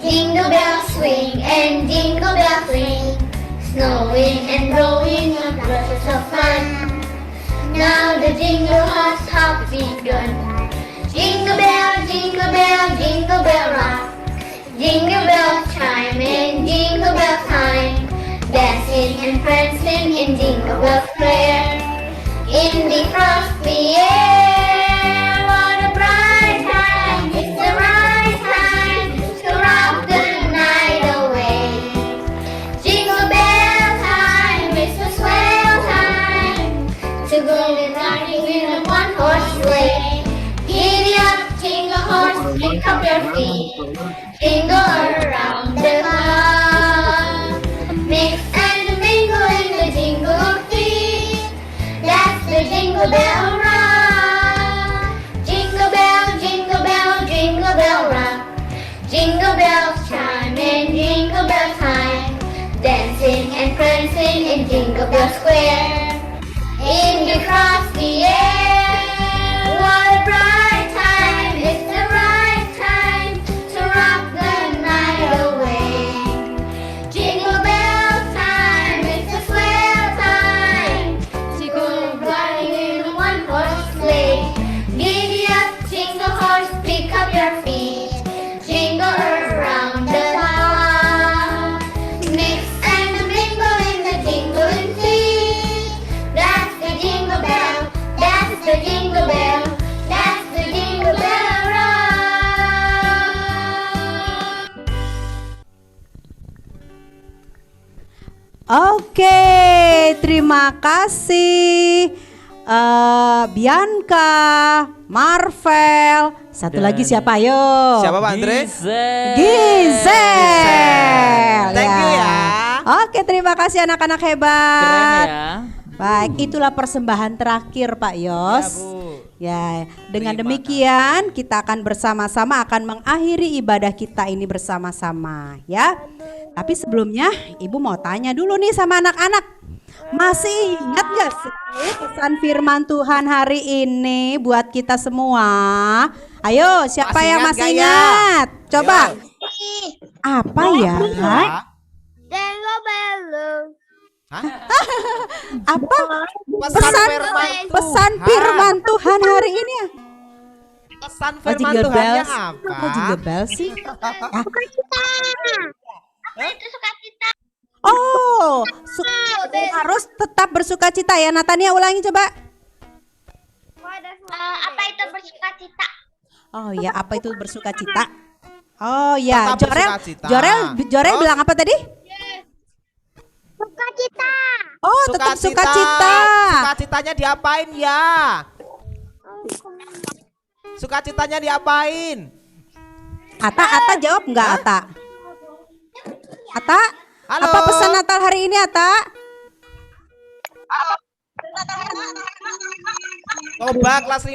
Jingle bells swing and jingle bells ring. Snowing and blowing on rushes of fun. Now the jingle has begun. Jingle bell, jingle bell, jingle bell rock. Jingle bells chime and jingle bell time. Dancing and prancing in Jingle Bell Square. In the frosty air, what a bright time! It's the right time to rock the night away. Jingle bell time, it's a swell time to go riding in a one-horse sleigh. Giddy up, jingle horse, pick up your feet, jingle around the clock. Mix and mingle in the jingle feet. That's the jingle bell rock. Jingle bell, jingle bell, jingle bell rock. Jingle bells chime and jingle bell time. Dancing and prancing in Jingle Bell Square. In the frosty air, what a bright time! It's the right time to rock the night away. Jingle bell time, it's a swell time to go riding in a one-horse sleigh. Giddy up, jingle horse, pick up your feet, jingle around the town. Mix and mingle in the jingling feet. That's the jingle bell, that's the jingle bell, that's the jingle bell rock. Oke, terima kasih Bianca, Marvel. Satu Dan- lagi siapa ayo? Siapa Pak Andre? Gisel. Thank you ya. Oke, terima kasih anak-anak hebat. Keren ya. Baik, itulah persembahan terakhir Pak Yos. Ya, dengan demikian kita akan bersama-sama akan mengakhiri ibadah kita ini bersama-sama ya. Tapi sebelumnya Ibu mau tanya dulu nih sama anak-anak. Masih ingat gak sih pesan firman Tuhan hari ini buat kita semua? Ayo, siapa Masih yang ingat masih gak ya? ingat? Coba. Ayo. Apa ya? Jingle bells. Apa? Pesan Pesan firman Tuhan hari ini ya? Pesan Oh, firman jingle Tuhannya bells. apa? Kok jingle bells sih? Sukacita. Apa itu sukacita? Oh, harus tetap bersukacita ya. Natania ulangi coba. Apa itu bersukacita? Oh ya, apa itu bersukacita? Oh ya, Tetap Jorel, bersukacita. Jorel Terus? bilang apa tadi? Sukacita. Oh, tetap sukacita. Sukacitanya diapain ya? Sukacitanya diapain? Ata jawab nggak Ata? Ata, Halo. apa pesan Natal hari ini Ata? Coba kelas 56.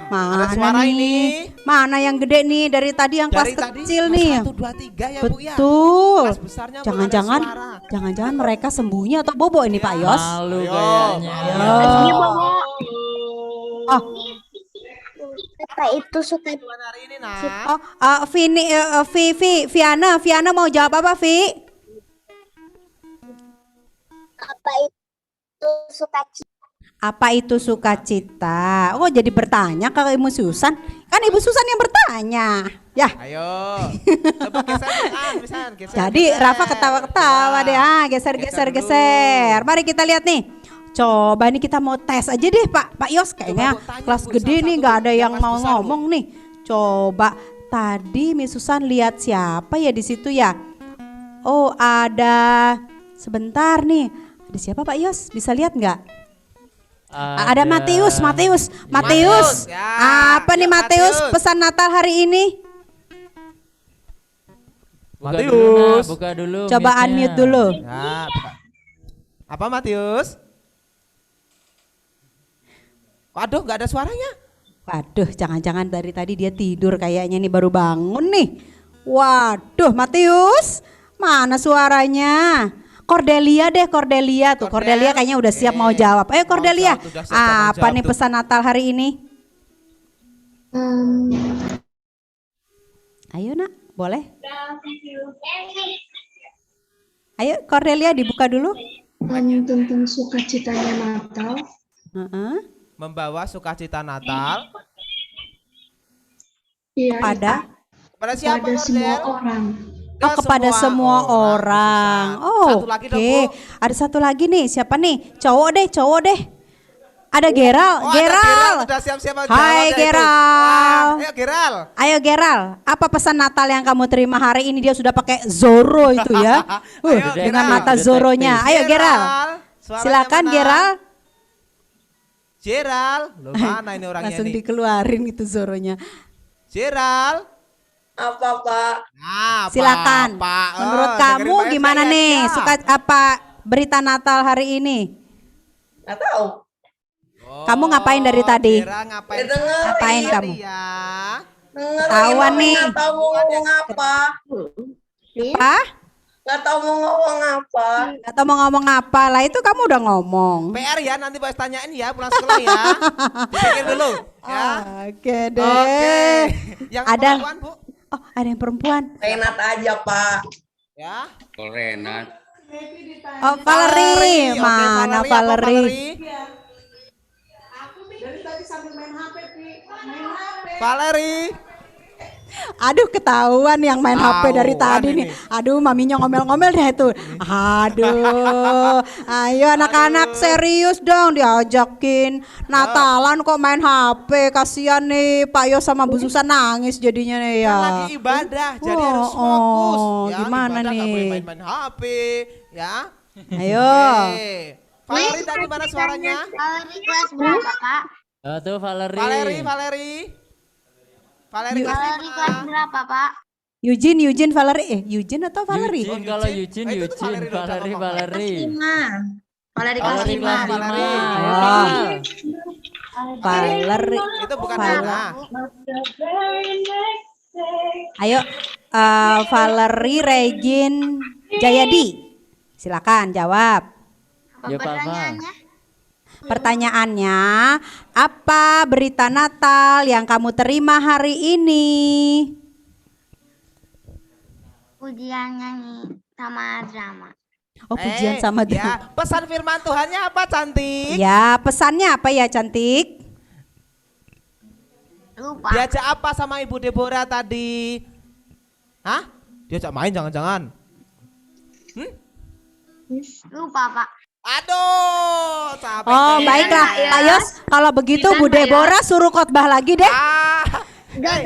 Ada suara nih? ini. Mana yang gede nih dari tadi yang kelas Dari tadi kecil kelas nih? 1, 2, 3 ya Bu ya. Betul. Kelas besarnya belum ada Jangan-jangan, suara. jangan-jangan mereka sembunyi atau bobo ini Pak Yos? Malu Ayo. kayaknya. Oh, Apa itu sukacita? Hari ini oh, Viana mau jawab apa Vi? Apa itu sukacita? Apa itu sukacita? Oh, jadi bertanya ke Ibu Susan. Kan Ibu Susan yang bertanya. Ya. Ayo. Coba geser misalkan, geser. Jadi Rafa ketawa-ketawa deh. Geser. Mari kita lihat nih. Coba ini kita mau tes aja deh Pak Yos. Kayaknya kelas gede nih nggak ada yang mau ngomong nih. Coba tadi Miss Susan lihat siapa ya di situ ya? Oh, ada sebentar nih. Ada siapa Pak Yos? Bisa lihat nggak? Ada Matius. Ya, Apa nih Matius pesan Natal hari ini? Buka dulu. Coba unmute dulu. Ya, buka. Apa Matius? Waduh, nggak ada suaranya. Waduh, jangan-jangan dari tadi dia tidur kayaknya nih baru bangun nih. Waduh, Matius, mana suaranya? Cordelia tuh. Cordelia kayaknya udah siap mau jawab. Ayo Cordelia, apa nih pesan Natal hari ini? Ayo nak, boleh? Ayo Cordelia dibuka dulu. Tentang sukacitanya Natal. Membawa sukacita Natal. Iya. Pada siapa? Pada semua orang. Oh, kepada semua orang. Oh, oke. Ada satu lagi nih. Siapa nih? Cowok deh. Ada Geral. Geral. Sudah siap-siap Hai Geral. Ayo Geral. Apa pesan Natal yang kamu terima hari ini? Dia sudah pakai Zoro itu ya. Dengan mata Zoronya. Ayo Geral. Silakan Geral. Loh, mana ini orangnya Langsung nih? dikeluarin itu Zoronya. Geral. Apa Pak? Silakan. Menurut kamu gimana nih? Suka apa berita Natal hari ini? Nggak tahu. Kamu ngapain dari tadi? Ngapain kamu? Ketahuan nih. Nggak tahu mau ngomong apa. Nggak tahu mau ngomong apa. Nggak tahu mau ngomong apa lah, itu kamu udah ngomong. PR ya, nanti Pak tanyain ya pulang sekolah ya. Dipikir dulu ya. Oke deh. Yang ada perempuan, Bu? Oh, ada yang perempuan. Renat aja Pak. Ya. Renat. Oh, Valerie. Mana Valerie? Dari tadi sambil main HP, Valerie. Aduh, ketahuan yang main HP dari tadi nih. Aduh, maminya ngomel-ngomel deh itu. Aduh. Ayo anak-anak serius dong diajakin Natalan kok main HP. Kasihan nih Pak Yos sama Bu Susan nangis jadinya nih ya. Kan lagi ibadah, jadi harus fokus ya. Gimana ibadah nih? Gak boleh main-main HP ya. Ayo. Valerie tadi mana suaranya? Valerie kelas berapa Kak? Tuh Valerie. Valerie kelas berapa Pak? Eugene Valerie. Eugene atau Valerie? Kalau Eugene. Valerie. Valerie kelas 5. Valerie. Itu bukan Valerie. Ayo, Valerie Regin Jayadi. Silakan jawab. Ya Pak. Pertanyaannya, apa berita Natal yang kamu terima hari ini? Pujian nyanyi sama drama. Oh, pujian sama dia. Ya, pesan firman Tuhannya apa, cantik? Ya, pesannya apa ya, cantik? Lupa. Diajak apa sama Ibu Deborah tadi? Hah? Diajak main jangan-jangan? Lupa Pak. Aduh, capek. Oh, baiklah, Pak Yos. Kalau begitu Bu Deborah suruh khotbah lagi deh. Gak.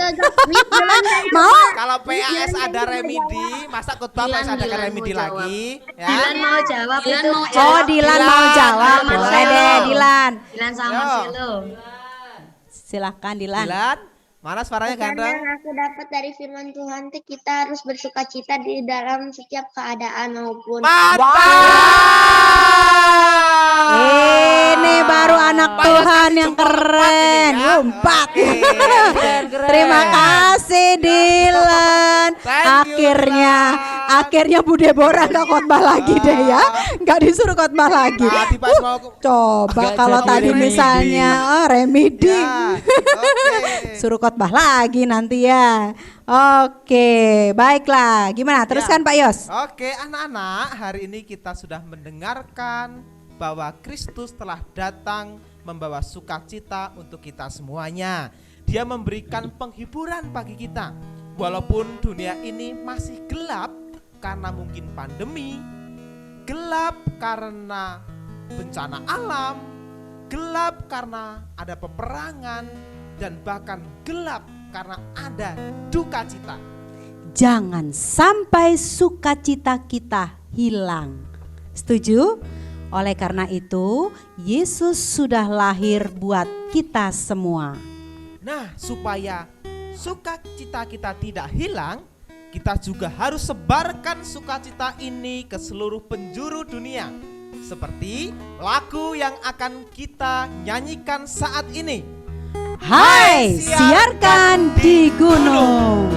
Mau? Kalau PAS ada remedi, masa khotbah PAS ada remedi lagi? Ya. Dilan mau jawab itu. Oh, Dilan mau jawab. Boleh deh, Dilan. Dilan sama Silo. Silahkan Dilan. Mana suaranya ganteng? Yang aku dapat dari firman Tuhan itu kita harus bersukacita di dalam setiap keadaan maupun. Ini baru anak Tuhan yang keren. Umpat. Terima kasih Dilan. Akhirnya Bu Deborah nggak khotbah lagi deh ya. Nggak disuruh khotbah lagi. Coba kalau tadi misalnya remedi. Suruh khotbah lagi nanti ya. Oke, baiklah. Gimana? Teruskan Pak Yos. Oke, anak-anak, hari ini kita sudah mendengarkan bahwa Kristus telah datang membawa sukacita untuk kita semuanya. Dia memberikan penghiburan bagi kita. Walaupun dunia ini masih gelap karena mungkin pandemi, gelap karena bencana alam, gelap karena ada peperangan, dan bahkan gelap karena ada duka cita. Jangan sampai sukacita kita hilang. Setuju? Oleh karena itu, Yesus sudah lahir buat kita semua. Nah, supaya sukacita kita tidak hilang, kita juga harus sebarkan sukacita ini ke seluruh penjuru dunia. Seperti lagu yang akan kita nyanyikan saat ini. Hai, siarkan di gunung.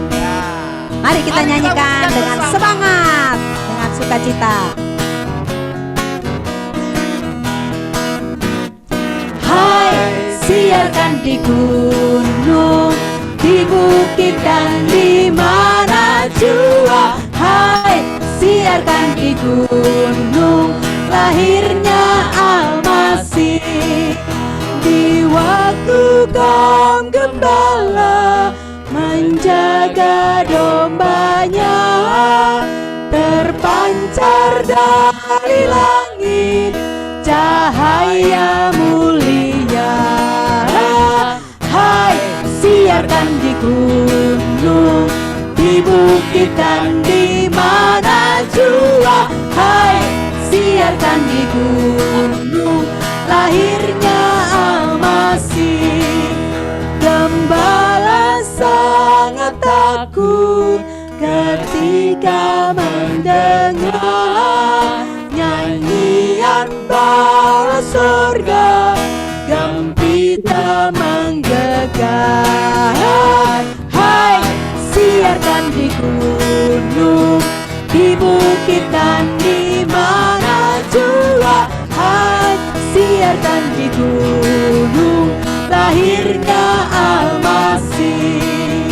Mari kita nyanyikan dengan semangat, dengan sukacita. Hai, siarkan di gunung, di bukit dan di mana jua. Hai, siarkan di gunung, lahirnya Al-Masih. Di waktu kaum gembala menjaga dombanya, terpancar dari langit cahaya mulia. Hai, siarkan di gunung, di bukit dan di mana jua. Hai, siarkan di gunung, lahirnya Al-Masih. Gembala sangat takut ketika mendengar nyanyian bala surga, gempita menggegah. Hai, siarkan di gunung, di bukit dan di mana jua. Hai, siarkan di gunung, lahirnya Al-Masih.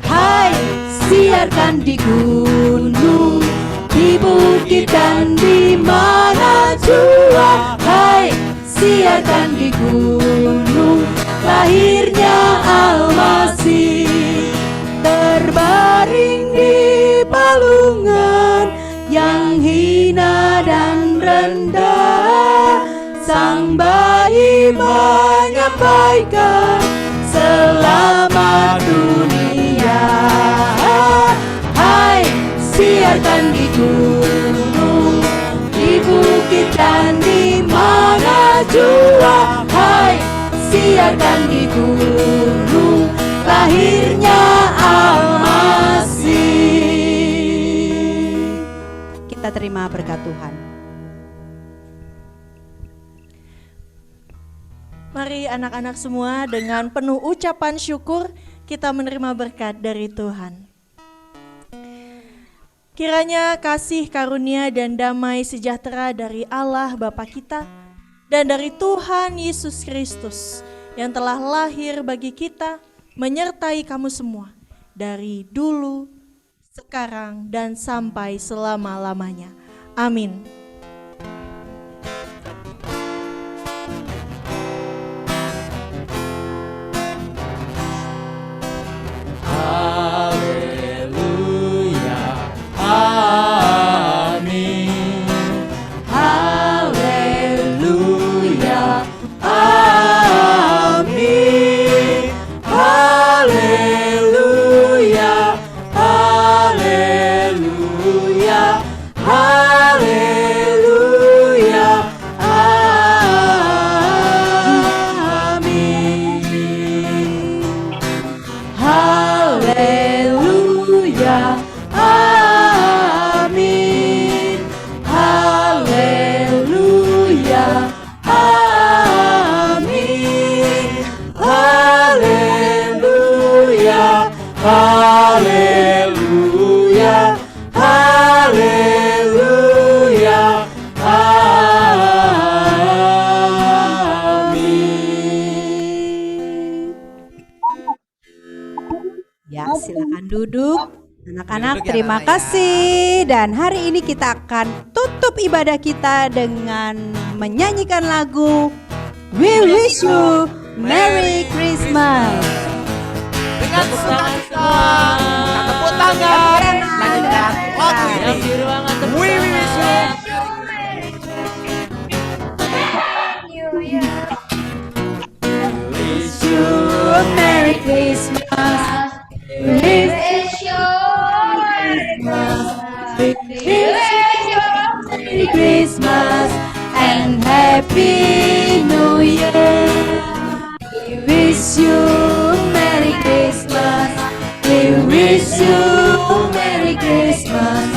Hai, siarkan di gunung, di bukit dan di mana jua. Hai, siarkan di gunung, lahirnya Al-Masih. Terbaring di palungan yang hina dan rendah, sang bayi menyampaikan selamat dunia. Hai, siarkan di gunung, di bukit dan di mana jua. Hai, siarkan di gunung, lahirnya Al-Masih. Kita terima berkat Tuhan. Mari anak-anak semua dengan penuh ucapan syukur kita menerima berkat dari Tuhan. Kiranya kasih karunia dan damai sejahtera dari Allah Bapa kita dan dari Tuhan Yesus Kristus yang telah lahir bagi kita menyertai kamu semua dari dulu, sekarang, dan sampai selama-lamanya. Amin. Haleluya, amin. Haleluya, amin. Haleluya, haleluya, haleluya. anak-anak, duduk ya, terima anak-anak ya. kasih. Dan hari ini kita akan tutup ibadah kita dengan menyanyikan lagu We Wish You Merry Christmas. Dengan sukacita, kita tepuk tangan, nyanyikan lagu ini. We wish you Wish you a Merry Christmas. We wish you Merry Christmas and Happy New Year. We wish you Merry Christmas. We wish you Merry Christmas.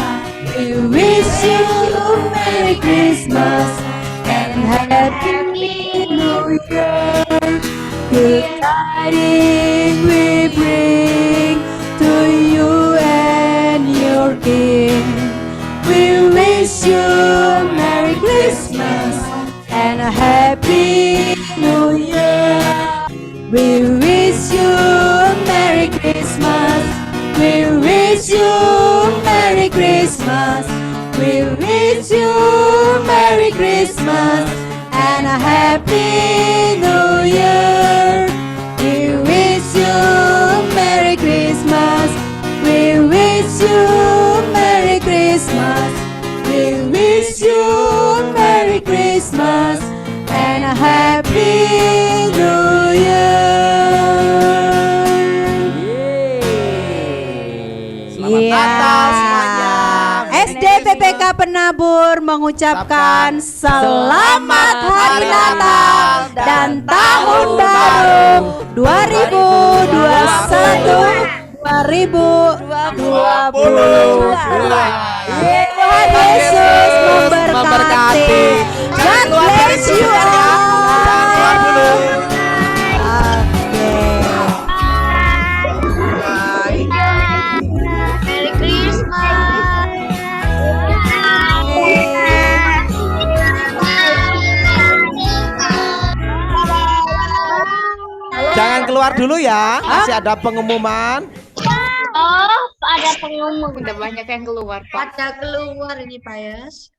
We wish you Merry Christmas and Happy New Year. Good tidings we bring to you and your King. We wish you Merry Christmas and a Happy New Year. We wish you Merry Christmas. We wish you Merry Christmas. We wish you Merry Christmas and a Happy New Year. We wish you Merry Christmas. We wish you Merry Christmas. We wish you Merry Christmas and a Happy New Year. Selamat Natal semuanya. SD PPK Penabur mengucapkan selamat Hari Natal dan Tahun Baru 2021 2022. Tuhan Yesus memberkati. God bless you all. Merry Christmas. Jangan keluar dulu ya, masih ada pengumuman. Oh, ada pengumuman. Udah banyak yang keluar, Pak. Ada keluar ini, Pak Yas.